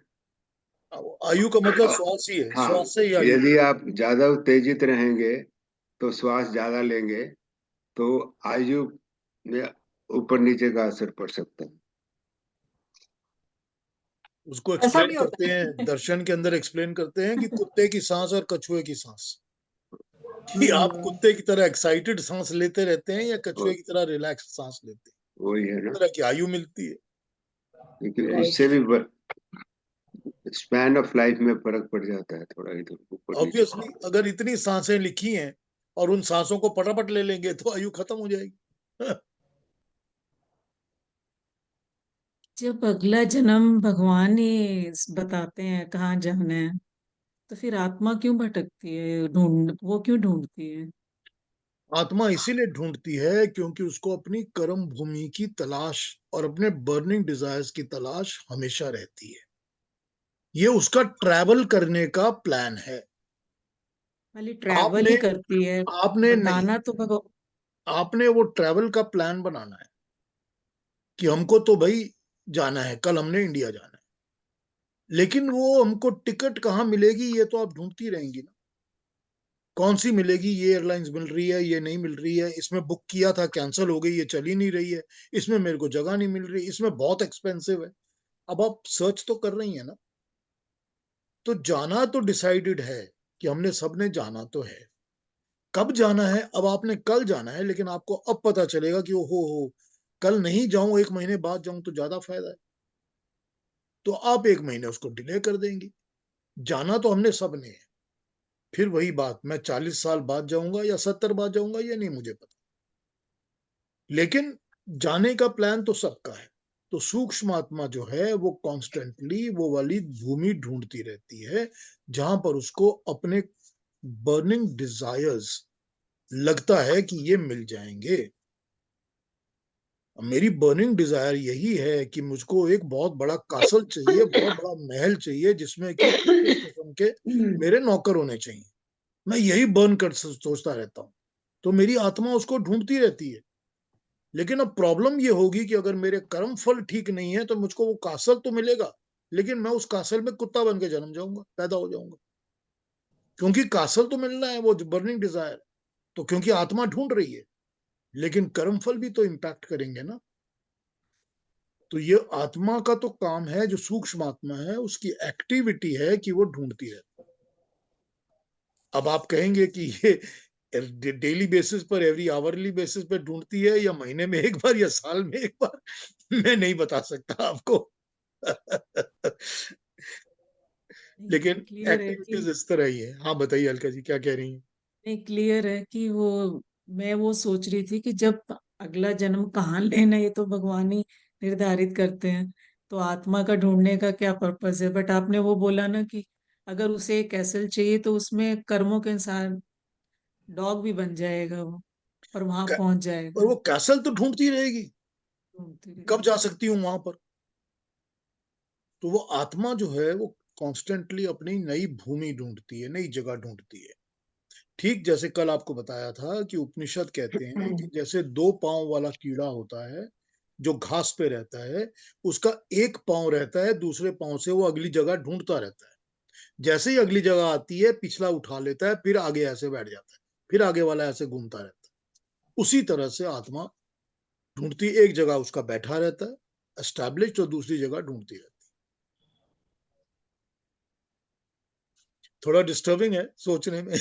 आयु का मतलब श्वास ही है, हाँ, श्वास से ही आयु। यदि आप ज्यादा उत्तेजित रहेंगे तो श्वास ज्यादा लेंगे तो आयु में ऊपर नीचे का असर पड़ सकता है। उसको ऐसा एक्सप्लेन भी करते होता हैं, है। दर्शन के अंदर एक्सप्लेन करते हैं कि कुत्ते की सांस और कछुए की सांस, कि आप हम्म, कुत्ते की तरह एक्साइटेड सांस लेते रहते हैं या कछुए और की तरह रिलैक्स सांस लेते हैं, वही है इस ना, तरह की आयु मिलती है। क्योंकि उससे राइट। भी स्पैन ऑफ लाइफ में फर्क पड़ जाता है, थोड़ा इधर ऊपर नीचे। ऑब्वियसली अगर इतनी सांसें लिखी हैं और उन सांसों को पटापट ले लेंगे तो आयु खत्म हो जाएगी। जब अगला जन्म भगवान ही बताते हैं कहाँ जाना है, तो फिर आत्मा क्यों भटकती है, वो क्यों ढूंढती है? आत्मा इसीलिए ढूंढती है क्योंकि उसको अपनी कर्म भूमि की तलाश और अपने बर्निंग डिजायर्स की तलाश हमेशा रहती है। ये उसका ट्रैवल करने का प्लान है। खाली ट्रैवल आपने ही करती है? आपने नहीं, बताना तो भगवान। आपने वो ट्रैवल का प्लान बनाना है कि हमको तो भाई जाना है, कल हमने इंडिया जाना है, लेकिन वो हमको टिकट कहाँ मिलेगी ये तो आप ढूंढती रहेंगी ना। कौन सी मिलेगी, ये एयरलाइंस मिल रही है, ये नहीं मिल रही है, इसमें बुक किया था कैंसिल हो गई, ये चली नहीं रही है, इसमें मेरे को जगह नहीं मिल रही, इसमें बहुत एक्सपेंसिव है। अब आप सर्च तो कर रही है ना। तो जाना तो डिसाइडेड है कि हमने सबने जाना तो है। कब जाना है, अब आपने कल जाना है, लेकिन आपको अब पता चलेगा कि ओहो हो, कल नहीं जाऊं, एक महीने बाद जाऊं तो ज्यादा फायदा है, तो आप एक महीने उसको डिले कर देंगी। जाना तो हमने सबने है। फिर वही बात, मैं 40 साल बाद जाऊंगा या 70 बाद जाऊंगा ये नहीं मुझे पता, लेकिन जाने का प्लान तो सबका है। तो सूक्ष्म आत्मा जो है वो कॉन्स्टेंटली वो वाली भूमि ढूंढती रहती है जहां पर उसको अपने बर्निंग डिजायर्स लगता है कि ये मिल जाएंगे। मेरी बर्निंग डिजायर यही है कि मुझको एक बहुत बड़ा कासल चाहिए, बहुत बड़ा महल चाहिए जिसमें कि इस किस्म के मेरे नौकर होने चाहिए। मैं यही बर्न कर सोचता रहता हूँ। तो मेरी आत्मा उसको ढूंढती रहती है। लेकिन अब प्रॉब्लम ये होगी कि अगर मेरे कर्म फल ठीक नहीं है तो मुझको वो कासल तो मिलेगा, लेकिन मैं उस कासल में कुत्ता बन के जन्म जाऊंगा, पैदा हो जाऊंगा, क्योंकि कासल तो मिलना है, वो बर्निंग डिजायर। तो क्योंकि आत्मा ढूंढ रही है, लेकिन कर्म फल भी तो इम्पैक्ट करेंगे ना। तो ये आत्मा का तो काम है, जो सूक्ष्म आत्मा है उसकी एक्टिविटी है कि वो ढूंढती है। अब आप कहेंगे कि ये डेली बेसिस पर, एवरी आवरली बेसिस पर ढूंढती है या महीने में एक बार या साल में एक बार, मैं नहीं बता सकता आपको। नहीं, लेकिन क्लियर है कि एक्टिविटीज इस तरह ही है। हाँ बताइए अलका जी, क्या कह रही हैं? नहीं, क्लियर है कि वो, मैं वो सोच रही थी कि जब अगला जन्म कहाँ लेना है ये तो भगवान ही निर्धारित करते हैं, तो आत्मा का ढूंढने का क्या पर्पस है? बट आपने वो बोला ना कि अगर उसे एक कैसल चाहिए तो उसमें कर्मों के इंसान डॉग भी बन जाएगा वो, और वहां पहुंच और जाएगा। वो कैसल तो ढूंढती रहेगी, ढूंढती कब रहेगी। जा सकती हूँ वहां पर। तो वो आत्मा जो है वो कॉन्स्टेंटली अपनी नई भूमि ढूंढती है, नई जगह ढूंढती है। ठीक जैसे कल आपको बताया था कि उपनिषद कहते हैं कि जैसे दो पांव वाला कीड़ा होता है जो घास पे रहता है, उसका एक पांव रहता है, दूसरे पांव से वो अगली जगह ढूंढता रहता है। जैसे ही अगली जगह आती है पिछला उठा लेता है, फिर आगे ऐसे बैठ जाता है, फिर आगे वाला ऐसे घूमता रहता है। उसी तरह से आत्मा ढूंढती, एक जगह उसका बैठा रहता है एस्टैब्लिश, और दूसरी जगह ढूंढती रहती है। थोड़ा डिस्टर्बिंग है सोचने में।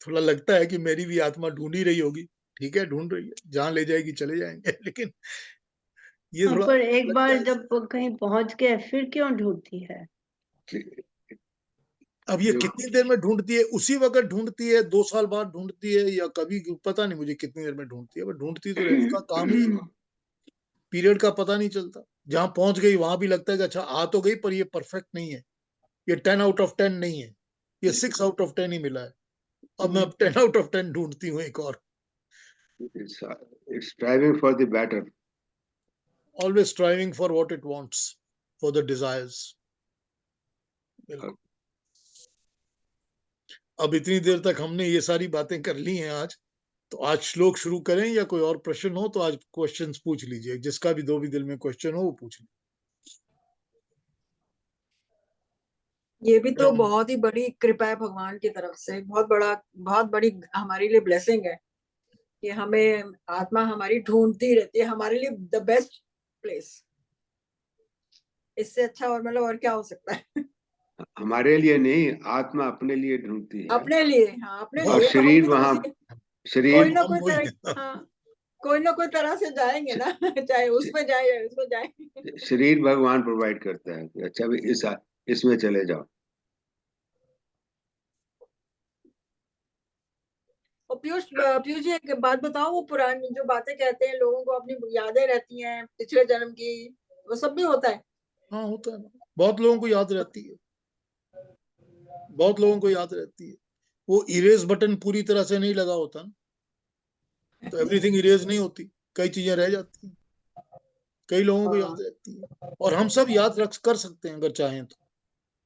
थोड़ा लगता है कि मेरी भी आत्मा ढूंढ ही रही होगी। ठीक है, ढूंढ रही है, जहां ले जाएगी चले जाएंगे। लेकिन ये हाँ, थोड़ा पर एक लगता बार है। जब वो कहीं पहुंच गए फिर क्यों ढूंढती है? अब ये जो कितनी देर में ढूंढती है, उसी वक्त ढूंढती है, 2 साल बाद ढूंढती है, या कभी, पता नहीं मुझे कितनी देर में ढूंढती है, पर ढूंढती तो रहे, उसका काम ही पीरियड का पता नहीं चलता। जहां पहुंच गई वहां भी लगता है कि अच्छा आ तो गई, पर ये परफेक्ट नहीं है, ये 10 आउट ऑफ 10 नहीं है, ये 6 आउट ऑफ 10 ही मिला है। अब मैं अब 10 आउट ऑफ 10 ढूंढती हूँ एक और। it's striving for the better. Always striving for what it wants, for the desires. बिल्कुल। अब इतनी देर तक हमने ये सारी बातें कर ली हैं आज, तो आज श्लोक शुरू करें, या कोई और प्रश्न हो तो आज क्वेश्चंस पूछ लीजिए, जिसका भी दो भी दिल में क्वेश्चन हो वो पूछ लीजिए। ये भी तो राम। बहुत ही बड़ी कृपा है भगवान की तरफ से, बहुत बड़ी हमारे लिए ब्लेसिंग है कि हमें आत्मा हमारी ढूंढती रहती है, हमारे लिए द बेस्ट प्लेस। इससे अच्छा और मतलब और क्या हो सकता है? हमारे लिए नहीं, आत्मा अपने लिए ढूंढती है, अपने लिए, हाँ अपने वाह, और लिए तो हम शरीर भी तो वहां, किसी शरीर कोई ना हम कोई वही तरह, हाँ कोई ना कोई तरह से जाएंगे ना। चाहे उसमें जाए या उसमें जाए। शरीर भगवान प्रोवाइड करता है कि अच्छा भी इसमें चले जाओ। और पीयूष जी एक बात बताओ, वो पुरानी जो बातें कहते हैं लोगों को अपनी यादें रहती हैं पिछले जन्म की, वो सब भी होता है? हाँ, होता है ना, बहुत लोगों को याद रहती है, बहुत लोगों को याद रहती है। वो इरेज बटन पूरी तरह से नहीं लगा होता ना, तो एवरीथिंग इरेज नहीं होती, कई चीजें रह जाती हैं, कई लोगों को हाँ याद रहती है। और हम सब याद रख कर सकते हैं अगर चाहें तो।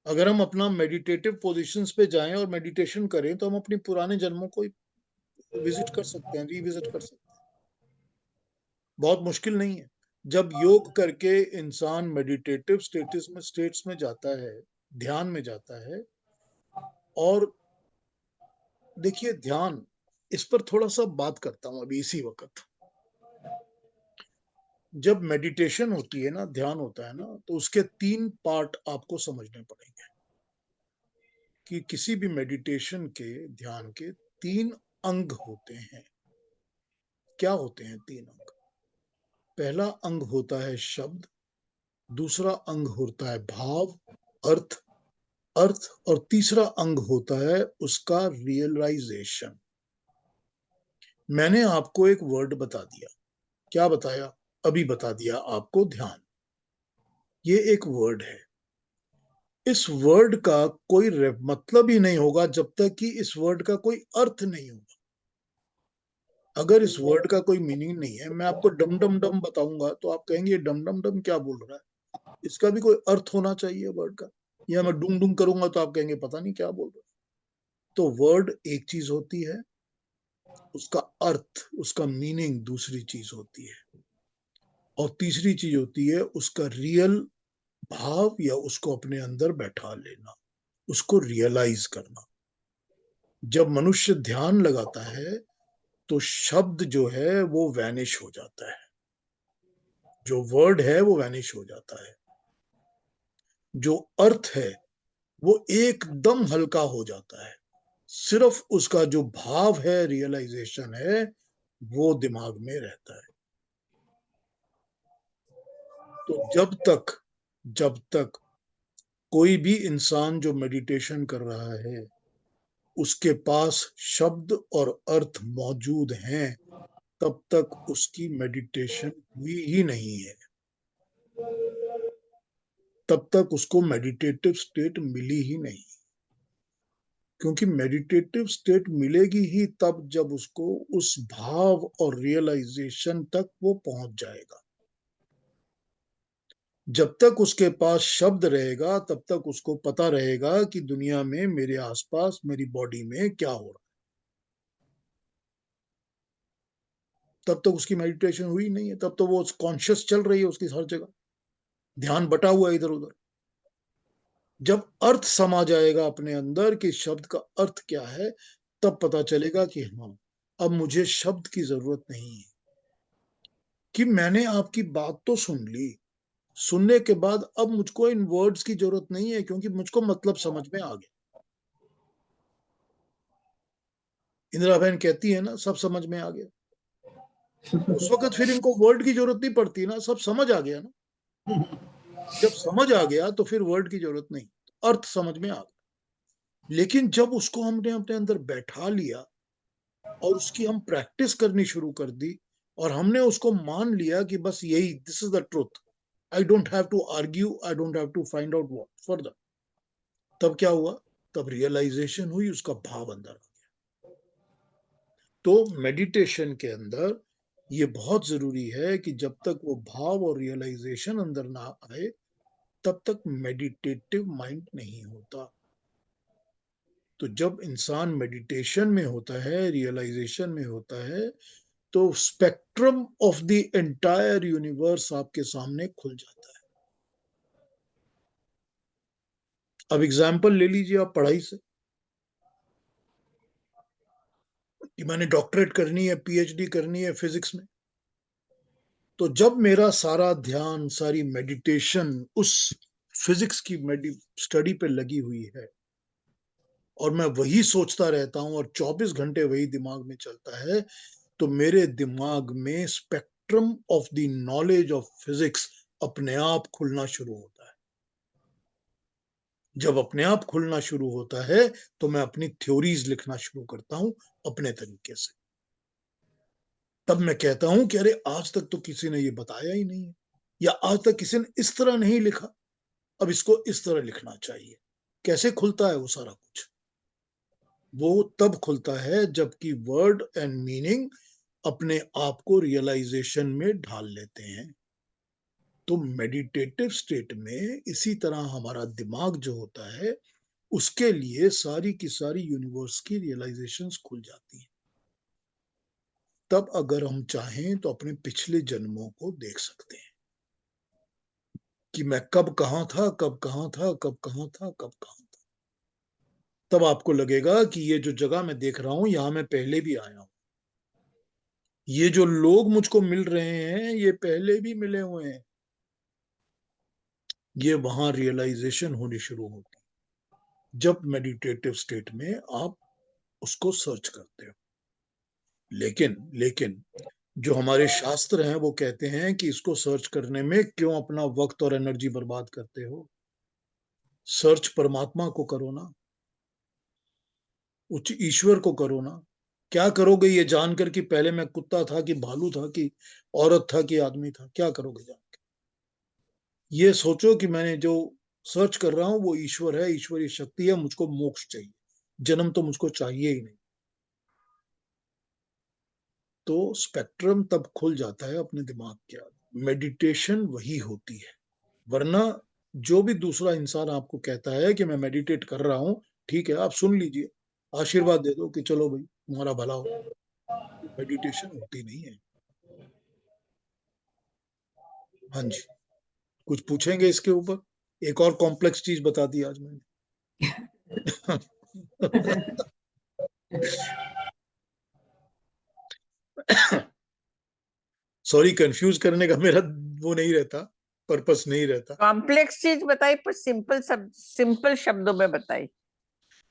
अगर हम अपना मेडिटेटिव पोजीशंस पे जाएं और मेडिटेशन करें, तो हम अपने पुराने जन्मों को विजिट कर सकते हैं, रिविजिट कर सकते हैं। बहुत मुश्किल नहीं है। जब योग करके इंसान मेडिटेटिव स्टेट्स में जाता है, ध्यान में जाता है, और देखिए ध्यान, इस पर थोड़ा सा बात करता हूं अभी इसी वक्त। जब मेडिटेशन होती है ना, ध्यान होता है ना, तो उसके 3 पार्ट आपको समझने पड़ेंगे। कि किसी भी मेडिटेशन के, ध्यान के 3 अंग होते हैं। क्या होते हैं 3 अंग? पहला अंग होता है शब्द, दूसरा अंग होता है भाव, अर्थ अर्थ और तीसरा अंग होता है उसका रियलाइजेशन। मैंने आपको एक वर्ड बता दिया। क्या बताया? अभी बता दिया आपको, ध्यान। ये एक वर्ड है। इस वर्ड का कोई मतलब ही नहीं होगा जब तक कि इस वर्ड का कोई अर्थ नहीं होगा। अगर इस वर्ड का कोई मीनिंग नहीं है, मैं आपको डम डम डम बताऊंगा तो आप कहेंगे डम डम डम क्या बोल रहा है, इसका भी कोई अर्थ होना चाहिए वर्ड का। या मैं डूंग डूंग करूंगा तो आप कहेंगे पता नहीं क्या बोल रहा है। तो वर्ड एक चीज होती है, उसका अर्थ, उसका मीनिंग दूसरी चीज होती है, और तीसरी चीज होती है उसका रियल भाव, या उसको अपने अंदर बैठा लेना, उसको रियलाइज करना। जब मनुष्य ध्यान लगाता है तो शब्द जो है वो वैनिश हो जाता है, जो वर्ड है वो वैनिश हो जाता है, जो अर्थ है वो एकदम हल्का हो जाता है। सिर्फ उसका जो भाव है, रियलाइजेशन है, वो दिमाग में रहता है। तो जब तक कोई भी इंसान जो मेडिटेशन कर रहा है, उसके पास शब्द और अर्थ मौजूद हैं, तब तक उसकी मेडिटेशन हुई ही नहीं है। तब तक उसको मेडिटेटिव स्टेट मिली ही नहीं। क्योंकि मेडिटेटिव स्टेट मिलेगी ही तब जब उसको उस भाव और रियलाइजेशन तक वो पहुंच जाएगा। जब तक उसके पास शब्द रहेगा तब तक उसको पता रहेगा कि दुनिया में, मेरे आसपास, मेरी बॉडी में क्या हो रहा है। तब तक उसकी मेडिटेशन हुई नहीं है, तब तो वो कॉन्शियस चल रही है उसकी हर जगह, ध्यान बटा हुआ है इधर उधर। जब अर्थ समा जाएगा अपने अंदर कि शब्द का अर्थ क्या है, तब पता चलेगा कि हाँ, अब मुझे शब्द की जरूरत नहीं है। कि मैंने आपकी बात तो सुन ली, सुनने के बाद अब मुझको इन वर्ड्स की जरूरत नहीं है, क्योंकि मुझको मतलब समझ में आ गया। इंदिरा बहन कहती है ना, सब समझ में आ गया। उस वक्त फिर इनको वर्ड की जरूरत नहीं पड़ती ना, सब समझ आ गया ना। जब समझ आ गया तो फिर वर्ड की जरूरत नहीं, अर्थ समझ में आ गया। लेकिन जब उसको हमने अपने अंदर बैठा लिया और उसकी हम प्रैक्टिस करनी शुरू कर दी और हमने उसको मान लिया कि बस यही, this is the truth, I don't have to argue, I don't have to find out what further, तब क्या हुआ? तब रियलाइजेशन हुई, उसका भाव अंदर आ गया। तो मेडिटेशन के अंदर ये बहुत जरूरी है कि जब तक वो भाव और रियलाइजेशन अंदर ना आए तब तक मेडिटेटिव माइंड नहीं होता। तो जब इंसान मेडिटेशन में होता है, रियलाइजेशन में होता है, तो spectrum of the entire universe आपके सामने खुल जाता है। अब एग्जाम्पल ले लीजिए आप पढ़ाई से, कि मैंने डॉक्टरेट करनी है, पीएचडी करनी है फिजिक्स में, तो जब मेरा सारा ध्यान, सारी मेडिटेशन उस फिजिक्स की स्टडी पे लगी हुई है और मैं वही सोचता रहता हूं और 24 घंटे वही दिमाग में चलता है, तो मेरे दिमाग में spectrum of the knowledge of physics अपने आप खुलना शुरू होता है। जब अपने आप खुलना शुरू होता है तो मैं अपनी थ्योरीज लिखना शुरू करता हूं अपने तरीके से। तब मैं कहता हूं कि अरे आज तक तो किसी ने ये बताया ही नहीं है, या आज तक किसी ने इस तरह नहीं लिखा, अब इसको इस तरह लिखना चाहिए। कैसे खुलता है वो सारा कुछ? वो तब खुलता है जबकि वर्ड एंड मीनिंग अपने आप को रियलाइजेशन में ढाल लेते हैं। तो मेडिटेटिव स्टेट में इसी तरह हमारा दिमाग जो होता है, उसके लिए सारी की सारी यूनिवर्स की रियलाइजेशंस खुल जाती हैं। तब अगर हम चाहें तो अपने पिछले जन्मों को देख सकते हैं कि मैं कब कहां था, कब कहां था, कब कहां था, कब कहां था। तब आपको लगेगा कि ये जो जगह मैं देख रहा हूं, यहां मैं पहले भी आया हूं। ये जो लोग मुझको मिल रहे हैं, ये पहले भी मिले हुए हैं। ये वहां रियलाइजेशन होनी शुरू होती है जब मेडिटेटिव स्टेट में आप उसको सर्च करते हो। लेकिन जो हमारे शास्त्र हैं वो कहते हैं कि इसको सर्च करने में क्यों अपना वक्त और एनर्जी बर्बाद करते हो? सर्च परमात्मा को करो ना, उच्च ईश्वर को करो ना। क्या करोगे ये जानकर कि पहले मैं कुत्ता था कि भालू था कि औरत था कि आदमी था? क्या करोगे जान के? ये सोचो कि मैंने जो सर्च कर रहा हूं वो ईश्वर है, ईश्वरीय शक्ति है, मुझको मोक्ष चाहिए, जन्म तो मुझको चाहिए ही नहीं। तो स्पेक्ट्रम तब खुल जाता है अपने दिमाग के आगे। मेडिटेशन वही होती है। वरना जो भी दूसरा इंसान आपको कहता है कि मैं मेडिटेट कर रहा हूं, ठीक है, आप सुन लीजिए, आशीर्वाद दे दो कि चलो भाई तुम्हारा भला हो। मेडिटेशन होती नहीं है। हाँ जी, कुछ पूछेंगे इसके ऊपर? एक और कॉम्प्लेक्स चीज बता दी आज मैंने। सॉरी, कंफ्यूज करने का मेरा वो नहीं रहता, पर्पस नहीं रहता। कॉम्प्लेक्स चीज बताई पर सिंपल शब्दों में बताई।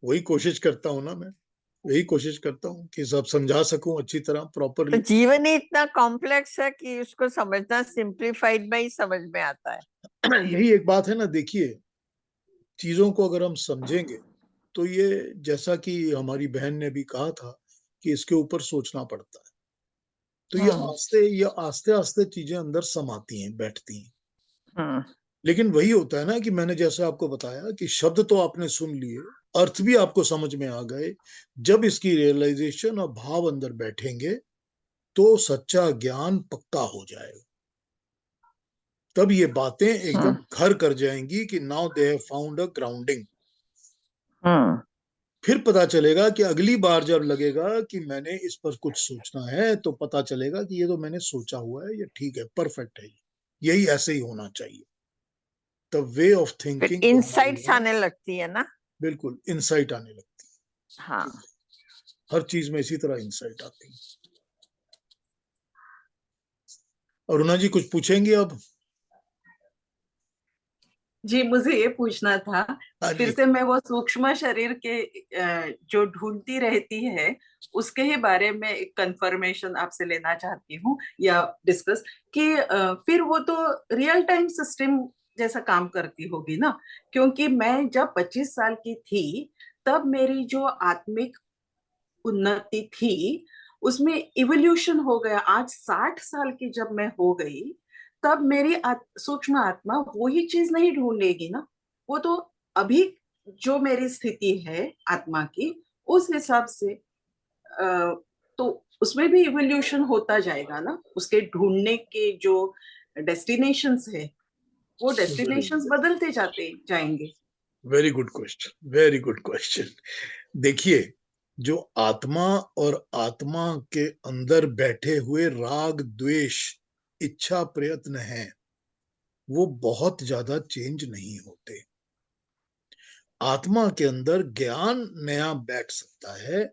वही कोशिश करता हूँ ना मैं, यही कोशिश करता हूँ कि सब समझा सकूं अच्छी तरह, तो प्रॉपरली। जीवन ही इतना कॉम्प्लेक्स है कि उसको समझना सिंप्लीफाइड में ही समझ में आता है। यही एक बात है ना, देखिए, चीजों को अगर हम समझेंगे तो ये, जैसा कि हमारी बहन ने भी कहा था, कि इसके ऊपर सोचना पड़ता है। तो हम्म ये आस्ते आस्ते चीजें अंदर समाती हैं, बैठती हैं। हम्म लेकिन वही होता है ना कि मैंने जैसे आपको बताया कि शब्द तो आपने सुन लिए, अर्थ भी आपको समझ में आ गए। जब इसकी रियलाइजेशन और भाव अंदर बैठेंगे तो सच्चा ज्ञान पक्का हो जाएगा। तब ये बातें एकदम हम्म घर कर जाएंगी कि now they have found a grounding. हम्म फिर पता चलेगा कि अगली बार जब लगेगा कि मैंने इस पर कुछ सोचना है, तो पता चलेगा कि ये तो मैंने सोचा हुआ है, ये ठीक है, परफेक्ट है, यही ऐसे ही होना चाहिए। द वे ऑफ फिर थिंकिंग जो हमारी इंसाइट्स है, आने लगती है ना। बिल्कुल इंसाइट आने लगती हाँ। है। हर चीज में इसी तरह इंसाइट आती है। अरुणा जी कुछ पूछेंगे अब? जी, मुझे ये पूछना था, हाँ फिर जी। से मैं वो सूक्ष्म शरीर के जो ढूंढती रहती है उसके ही बारे में एक कंफर्मेशन आपसे लेना चाहती हूँ या डिस्कस कि फिर वो तो रियल टाइम सिस्टम जैसा काम करती होगी ना, क्योंकि मैं जब 25 साल की थी तब मेरी जो आत्मिक उन्नति थी उसमें इवोल्यूशन हो गया। आज 60 साल की जब मैं हो गई तब मेरी सूक्ष्म आत्मा वही चीज नहीं ढूंढेगी ना, वो तो अभी जो मेरी स्थिति है आत्मा की उस हिसाब से तो उसमें भी इवोल्यूशन होता जाएगा ना, उसके ढूंढने के जो डेस्टिनेशंस है वो डेस्टिनेशंस बदलते जाते जाएंगे। Very good question, very good question. देखिए, जो आत्मा और आत्मा के अंदर बैठे हुए राग द्वेष इच्छा प्रयत्न है, वो बहुत ज्यादा चेंज नहीं होते। आत्मा के अंदर ज्ञान नया बैठ सकता है,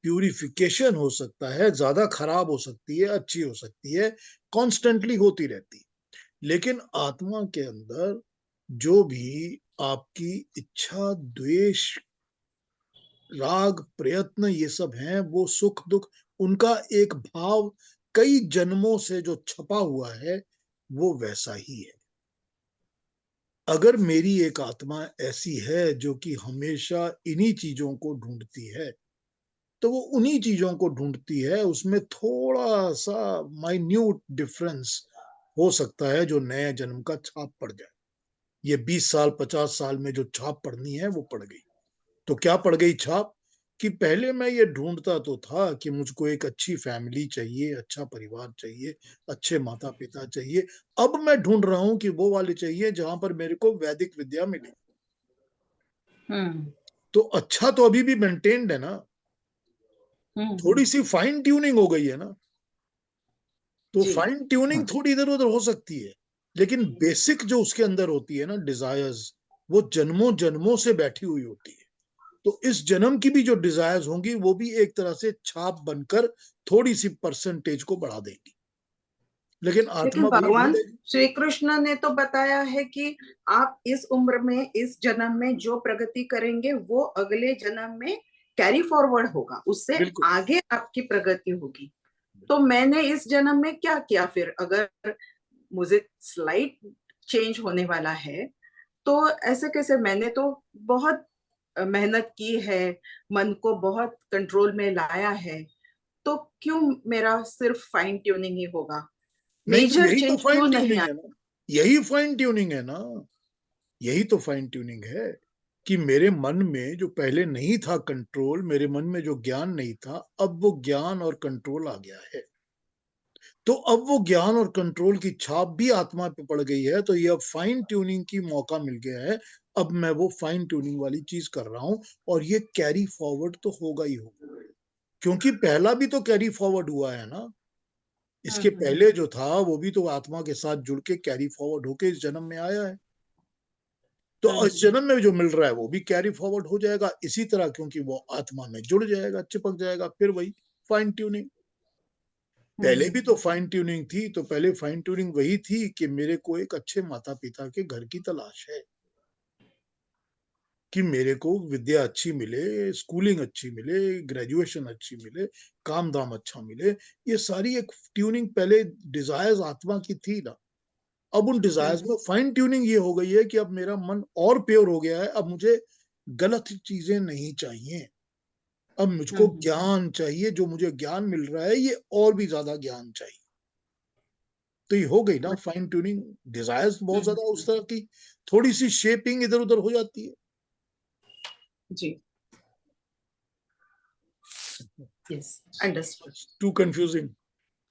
प्यूरिफिकेशन हो सकता है, ज्यादा खराब हो सकती है, अच्छी हो सकती है, कॉन्स्टेंटली होती रहती। लेकिन आत्मा के अंदर जो भी आपकी इच्छा द्वेष राग प्रयत्न ये सब हैं, वो सुख दुख उनका एक भाव कई जन्मों से जो छपा हुआ है वो वैसा ही है। अगर मेरी एक आत्मा ऐसी है जो कि हमेशा इन्हीं चीजों को ढूंढती है, तो वो उन्हीं चीजों को ढूंढती है, उसमें थोड़ा सा माइन्यूट डिफरेंस हो सकता है जो नए जन्म का छाप पड़ जाए। ये 20 साल 50 साल में जो छाप पड़नी है वो पड़ गई। तो क्या पड़ गई छाप? कि पहले मैं ये ढूंढता तो था कि मुझको एक अच्छी फैमिली चाहिए, अच्छा परिवार चाहिए, अच्छे माता पिता चाहिए। अब मैं ढूंढ रहा हूं कि वो वाले चाहिए जहां पर मेरे को वैदिक विद्या मिले। तो अच्छा तो अभी भी मेंटेन्ड है ना, थोड़ी सी फाइन ट्यूनिंग हो गई है ना। तो जी फाइन ट्यूनिंग थोड़ी इधर उधर हो सकती है, लेकिन बेसिक जो उसके अंदर होती है ना डिजायर्स, वो जन्मों जन्मों से बैठी हुई होती है। तो इस जन्म की भी जो डिजायर्स होंगी वो भी एक तरह से छाप बनकर थोड़ी सी परसेंटेज को बढ़ा देंगी, लेकिन लेकिन आत्मा वही भगवान ढूंढेगी। श्री कृष्ण ने तो बताया है कि आप इस उम्र में इस जन्म में जो प्रगति करेंगे वो अगले जन्म में कैरी फॉरवर्ड होगा, उससे बिल्कुल। आगे आपकी प्रगति होगी। तो मैंने इस जन्म में क्या किया फिर, अगर मुझे स्लाइट चेंज होने वाला है तो ऐसे कैसे? मैंने तो बहुत मेहनत की है, मन को बहुत कंट्रोल में लाया है, तो क्यों मेरा सिर्फ फाइन ट्यूनिंग ही होगा? नहीं तो मेजर यही तो चेंज फाइन क्यों नहीं ट्यूनिंग आया? है ना, यही फाइन ट्यूनिंग है ना, यही तो फाइन ट्यूनिंग है कि मेरे मन में जो पहले नहीं था कंट्रोल, मेरे मन में जो ज्ञान नहीं था, अब वो ज्ञान और कंट्रोल आ गया है। तो अब वो ज्ञान और कंट्रोल की छाप भी आत्मा पे पड़ गई है, तो ये अब फाइन ट्यूनिंग की मौका मिल गया है। अब मैं वो फाइन ट्यूनिंग वाली चीज कर रहा हूं, और ये कैरी फॉरवर्ड तो होगा ही होगा, क्योंकि पहला भी तो कैरी फॉरवर्ड हुआ है ना। इसके पहले जो था वो भी तो आत्मा के साथ जुड़ के कैरी फॉरवर्ड होके इस जन्म में आया है। तो इस जन्म में जो मिल रहा है वो भी कैरी फॉरवर्ड हो जाएगा इसी तरह, क्योंकि वो आत्मा में जुड़ जाएगा, चिपक जाएगा। फिर वही फाइन ट्यूनिंग। पहले भी तो फाइन ट्यूनिंग थी, तो पहले फाइन ट्यूनिंग वही थी कि मेरे को एक अच्छे माता पिता के घर की तलाश है, कि मेरे को विद्या अच्छी मिले, स्कूलिंग अच्छी मिले, ग्रेजुएशन अच्छी मिले, काम दाम अच्छा मिले। ये सारी एक ट्यूनिंग पहले डिजायर्स आत्मा की थी ना। अब उन डिजायर्स में फाइन ट्यूनिंग ये हो गई है कि अब मेरा मन और प्योर हो गया है, अब मुझे गलत चीजें नहीं चाहिए, अब मुझको ज्ञान चाहिए। जो मुझे ज्ञान मिल रहा है ये और भी ज्यादा ज्ञान चाहिए। तो ये हो गई ना फाइन ट्यूनिंग। डिजायर्स बहुत ज्यादा उस तरह की, थोड़ी सी शेपिंग इधर उधर हो जाती है। जी, यस, अंडरस्टूड। Too confusing?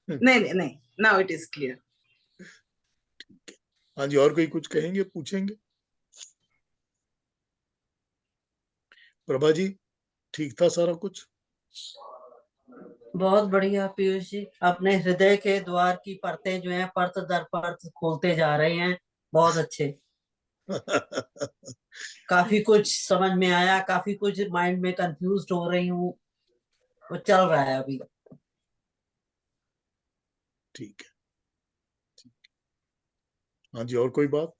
नहीं नहीं नहीं, नाउ इट इज क्लियर। हाँ जी, और कोई कुछ कहेंगे, पूछेंगे? प्रभा जी, ठीक था सारा कुछ? बहुत बढ़िया पीयूष जी, अपने हृदय के द्वार की परतें जो हैं परत दर परत खोलते जा रहे हैं। बहुत अच्छे। काफी कुछ समझ में आया, काफी कुछ माइंड में कंफ्यूज हो रही हूँ, वो चल रहा है अभी। ठीक है। हाँ जी, और कोई बात?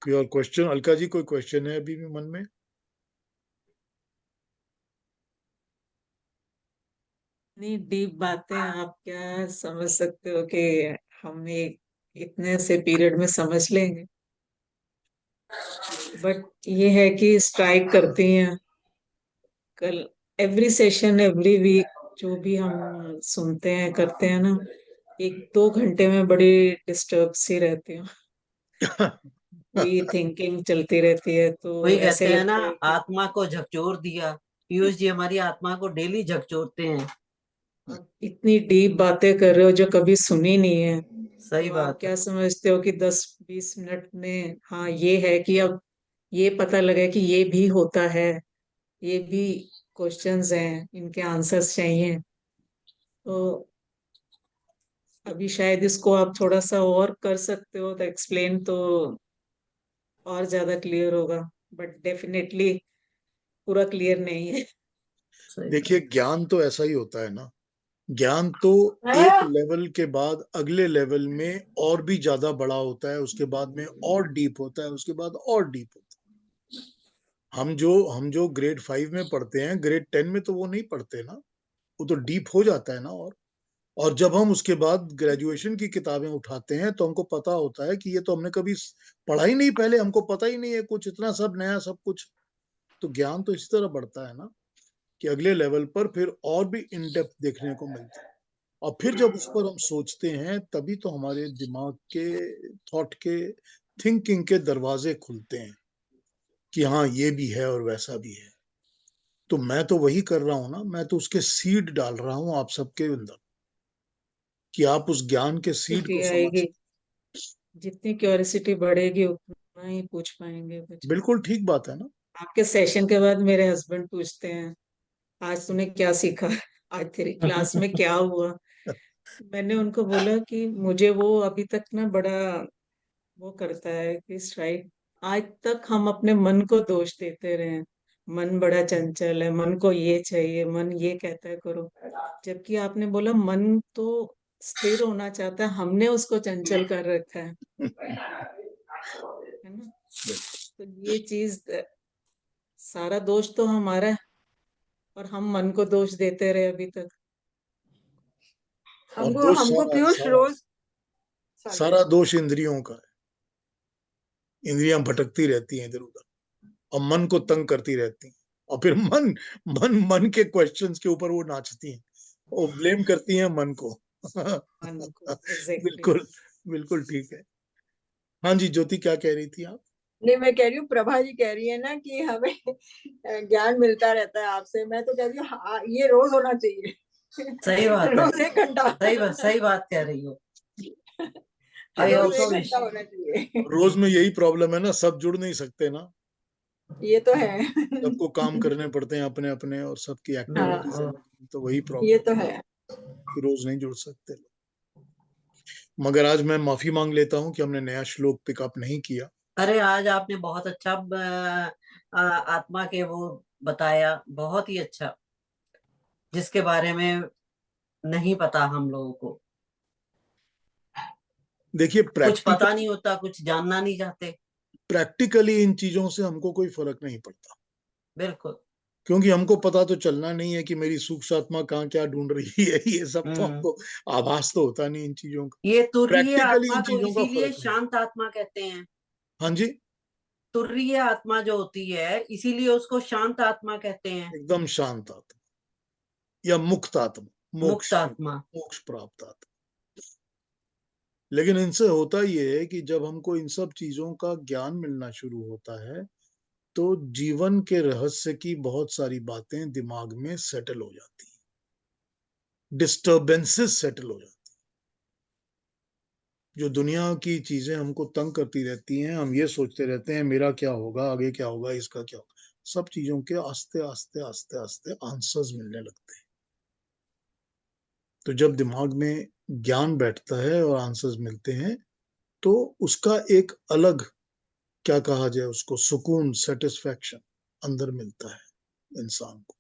कोई और क्वेश्चन? अलका जी, कोई क्वेश्चन है अभी भी मन में? इतनी डीप बातें आप क्या समझ सकते हो कि हम एक इतने से पीरियड में समझ लेंगे। बट ये है कि स्ट्राइक करती हैं कल, एवरी सेशन एवरी वीक जो भी हम सुनते हैं करते हैं ना, 1-2 घंटे में बड़ी डिस्टर्ब सी रहती हूँ। वही थिंकिंग चलती रहती है, तो वही ऐसे कहते हैं ना, लगता है कि आत्मा को झकझोर दिया। पीयूष जी हमारी आत्मा को डेली झकझोरते हैं। आप इतनी डीप बातें कर रहे हो जो कभी सुनी नहीं है। सही तो आप बात है। क्या समझते हो कि 10-20 मिनट में, हाँ ये है कि अब ये पता लगे कि ये भी होता है, ये भी क्वेश्चंस हैं, इनके आंसर्स चाहिए। तो अभी शायद इसको आप थोड़ा सा और कर सकते हो तो एक्सप्लेन, तो और ज्यादा क्लियर होगा। बट डेफिनेटली पूरा क्लियर नहीं है। सही। देखिए, ज्ञान तो ऐसा ही होता है ना, ज्ञान तो एक लेवल के बाद अगले लेवल में और भी ज्यादा बड़ा होता है, उसके बाद में और डीप होता है, उसके बाद और डीप होता है। हम जो ग्रेड 5 में पढ़ते हैं, ग्रेड 10 में तो वो नहीं पढ़ते ना, वो तो डीप हो जाता है ना। और जब हम उसके बाद ग्रेजुएशन की किताबें उठाते हैं तो हमको पता होता है कि ये तो हमने कभी पढ़ा ही नहीं, पहले हमको पता ही नहीं है कुछ, इतना सब नया सब कुछ। तो ज्ञान तो इसी तरह बढ़ता है ना, कि अगले लेवल पर फिर और भी इन डेप्थ देखने को मिलता है। और फिर जब उस पर हम सोचते हैं तभी तो हमारे दिमाग के, थॉट के, थिंकिंग के दरवाजे खुलते हैं कि हाँ ये भी है और वैसा भी है। तो मैं तो वही कर रहा हूं ना, मैं तो उसके सीड डाल रहा हूं आप सबके अंदर, कि आप उस ज्ञान के सीड क्योंकि को समझ। आएगी, जितनी क्यूरियोसिटी बढ़ेगी उतना ही पूछ पाएंगे कुछ। बिल्कुल ठीक बात है ना। आपके सेशन के बाद मेरे हस्बैंड पूछते हैं, आज तूने क्या सीखा, आज तेरी क्लास में क्या हुआ। मैंने उनको बोला कि मुझे वो अभी तक ना बड़ा वो करता है कि स्ट्राइक, आज तक हम अपने मन को दोष देते रहे हैं, मन बड़ा चंचल है, मन को ये चाहिए, मन ये कहता है करो। जबकि आपने बोला मन तो स्थिर होना चाहता है, हमने उसको चंचल कर रखा है ना। तो ये चीज, सारा दोष तो हमारा है और हम मन को दोष देते रहे अभी तक। और हमको दोष हमको सारा पीयूष सारा रोज सॉरी सारा दोष इंद्रियों का है। इंद्रियां भटकती रहती हैं इधर उधर और मन को तंग करती रहती हैं, और फिर मन मन मन के क्वेश्चंस के ऊपर वो नाचती हैं, वो ब्लेम करती हैं मन को। मन को, एग्जैक्टली। बिल्कुल, बिल्कुल ठीक है। हाँ जी, ज्योति क्या कह रही थी आप? नहीं, मैं कह रही हूँ प्रभा जी कह रही है ना कि हमें ज्ञान मिलता रहता है आपसे। मैं तो कह रही हूँ हाँ, ये रोज होना चाहिए। सही बात है। रोज 1 घंटा। सही बात कह रही हो। आई रोज ऑल्सो 1 विश। घंटा होना चाहिए। रोज में यही प्रॉब्लम है ना, सब जुड़ नहीं सकते ना, ये तो है। सबको काम करने पड़ते हैं अपने अपने, और सबकी एक्टिविटीज हाँ, हैं, तो वही ये प्रॉब्लम तो है है। कि रोज नहीं जुड़ सकते। मगर आज मैं माफी मांग लेता हूं कि हमने नया श्लोक पिकअप नहीं किया। अरे आज आपने बहुत अच्छा आत्मा के वो बताया, बहुत ही अच्छा, जिसके बारे में नहीं पता हम लोगों को। देखिए, कुछ पता नहीं होता, कुछ जानना नहीं चाहते। प्रैक्टिकली इन चीजों से हमको कोई फर्क नहीं पड़ता, बिल्कुल। क्योंकि हमको पता तो चलना नहीं है कि मेरी सूक्ष्म आत्मा कहाँ क्या ढूंढ रही है। ये सब तो हम्म। हमको आभास तो होता नहीं इन चीजों का। ये तुर्रीय प्रैक्टिकली आत्मा इन को चीजों का इसीलिए फर्क नहीं। शांत आत्मा कहते हैं। हाँ जी, तुर्रीय आत्मा जो होती है, इसीलिए उसको शांत आत्मा कहते हैं। एकदम शांत आत्मा या मुक्त आत्मा, मोक्ष मुक्त आत्मा। मोक्ष प्राप्त आत्मा। लेकिन इनसे होता ये है कि जब हमको इन सब चीजों का ज्ञान मिलना शुरू होता है तो जीवन के रहस्य की बहुत सारी बातें दिमाग में सेटल हो जाती हैं, डिस्टरबेंसेस सेटल हो जाती हैं। जो दुनिया की चीजें हमको तंग करती रहती हैं, हम ये सोचते रहते हैं मेरा क्या होगा, आगे क्या होगा, इसका क्या होगा, सब चीजों के आस्ते आस्ते आस्ते आस्ते आंसर्स मिलने लगते हैं। तो जब दिमाग में ज्ञान बैठता है और आंसर्स मिलते हैं तो उसका एक अलग, क्या कहा जाए उसको, सुकून, सेटिस्फैक्शन अंदर मिलता है इंसान को।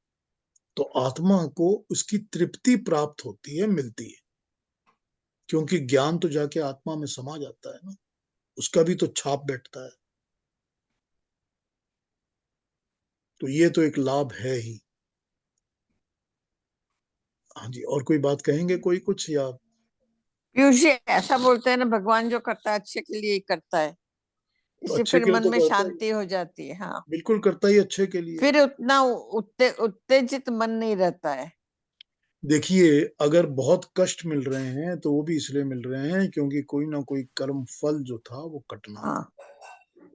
तो आत्मा को उसकी तृप्ति प्राप्त होती है, मिलती है, क्योंकि ज्ञान तो जाके आत्मा में समा जाता है ना, उसका भी तो छाप बैठता है। तो ये तो एक लाभ है ही। हाँ जी, और कोई बात कहेंगे कोई कुछ, या पीयूष जी ऐसा बोलते हैं ना, भगवान जो करता है अच्छे के लिए ही करता है, तो इससे अच्छे फिर के लिए मन तो में करता ही, शांति हो जाती है। हाँ, बिल्कुल करता ही अच्छे के लिए। फिर उतना उत्तेजित मन नहीं रहता है। देखिए, अगर बहुत कष्ट मिल रहे हैं तो वो भी इसलिए मिल रहे हैं क्योंकि कोई ना कोई कर्म फल जो था वो कटना था। हाँ,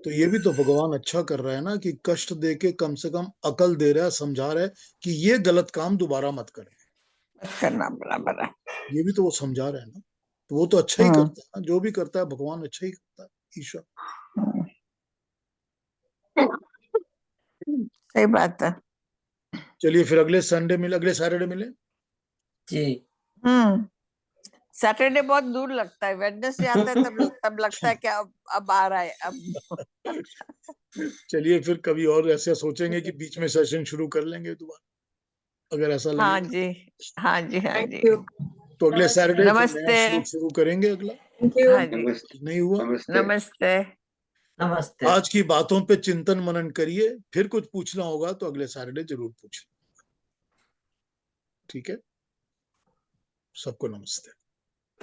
तो ये भी तो भगवान अच्छा कर रहा है ना, कि कष्ट दे के कम से कम अकल दे रहा है, समझा रहा है कि ये गलत काम दोबारा मत करें। बस करना बराबर है। ये भी तो वो समझा रहा है ना, तो वो तो अच्छा ही हम्म, करता है ना, जो भी करता है भगवान अच्छा ही करता है, ईश्वर। हम्म, सही बात है। चलिए फिर अगले संडे मिले, अगले सैटरडे मिले। जी। हम्म। सैटरडे बहुत दूर लगता है, वेडनेसडे आता है तब लगता है कि अब आ रहा है अब। चलिए फिर कभी और ऐसा सोचेंगे कि बीच में सेशन शुरू कर लेंगे दोबारा, अगर ऐसा हाँ लगेगा। जी, हाँ जी, हाँ थैंक जी। यू। तो अगले सैटरडे फिर नया नमस्ते। श्लोक शुरू करेंगे अगला। Thank you. हाँ जी, नमस्ते। नहीं हुआ? नमस्ते। नमस्ते। नमस्ते। आज की बातों पे चिंतन मनन करिए, फिर कुछ पूछना होगा तो अगले सैटरडे जरूर पूछना। ठीक है, सबको नमस्ते।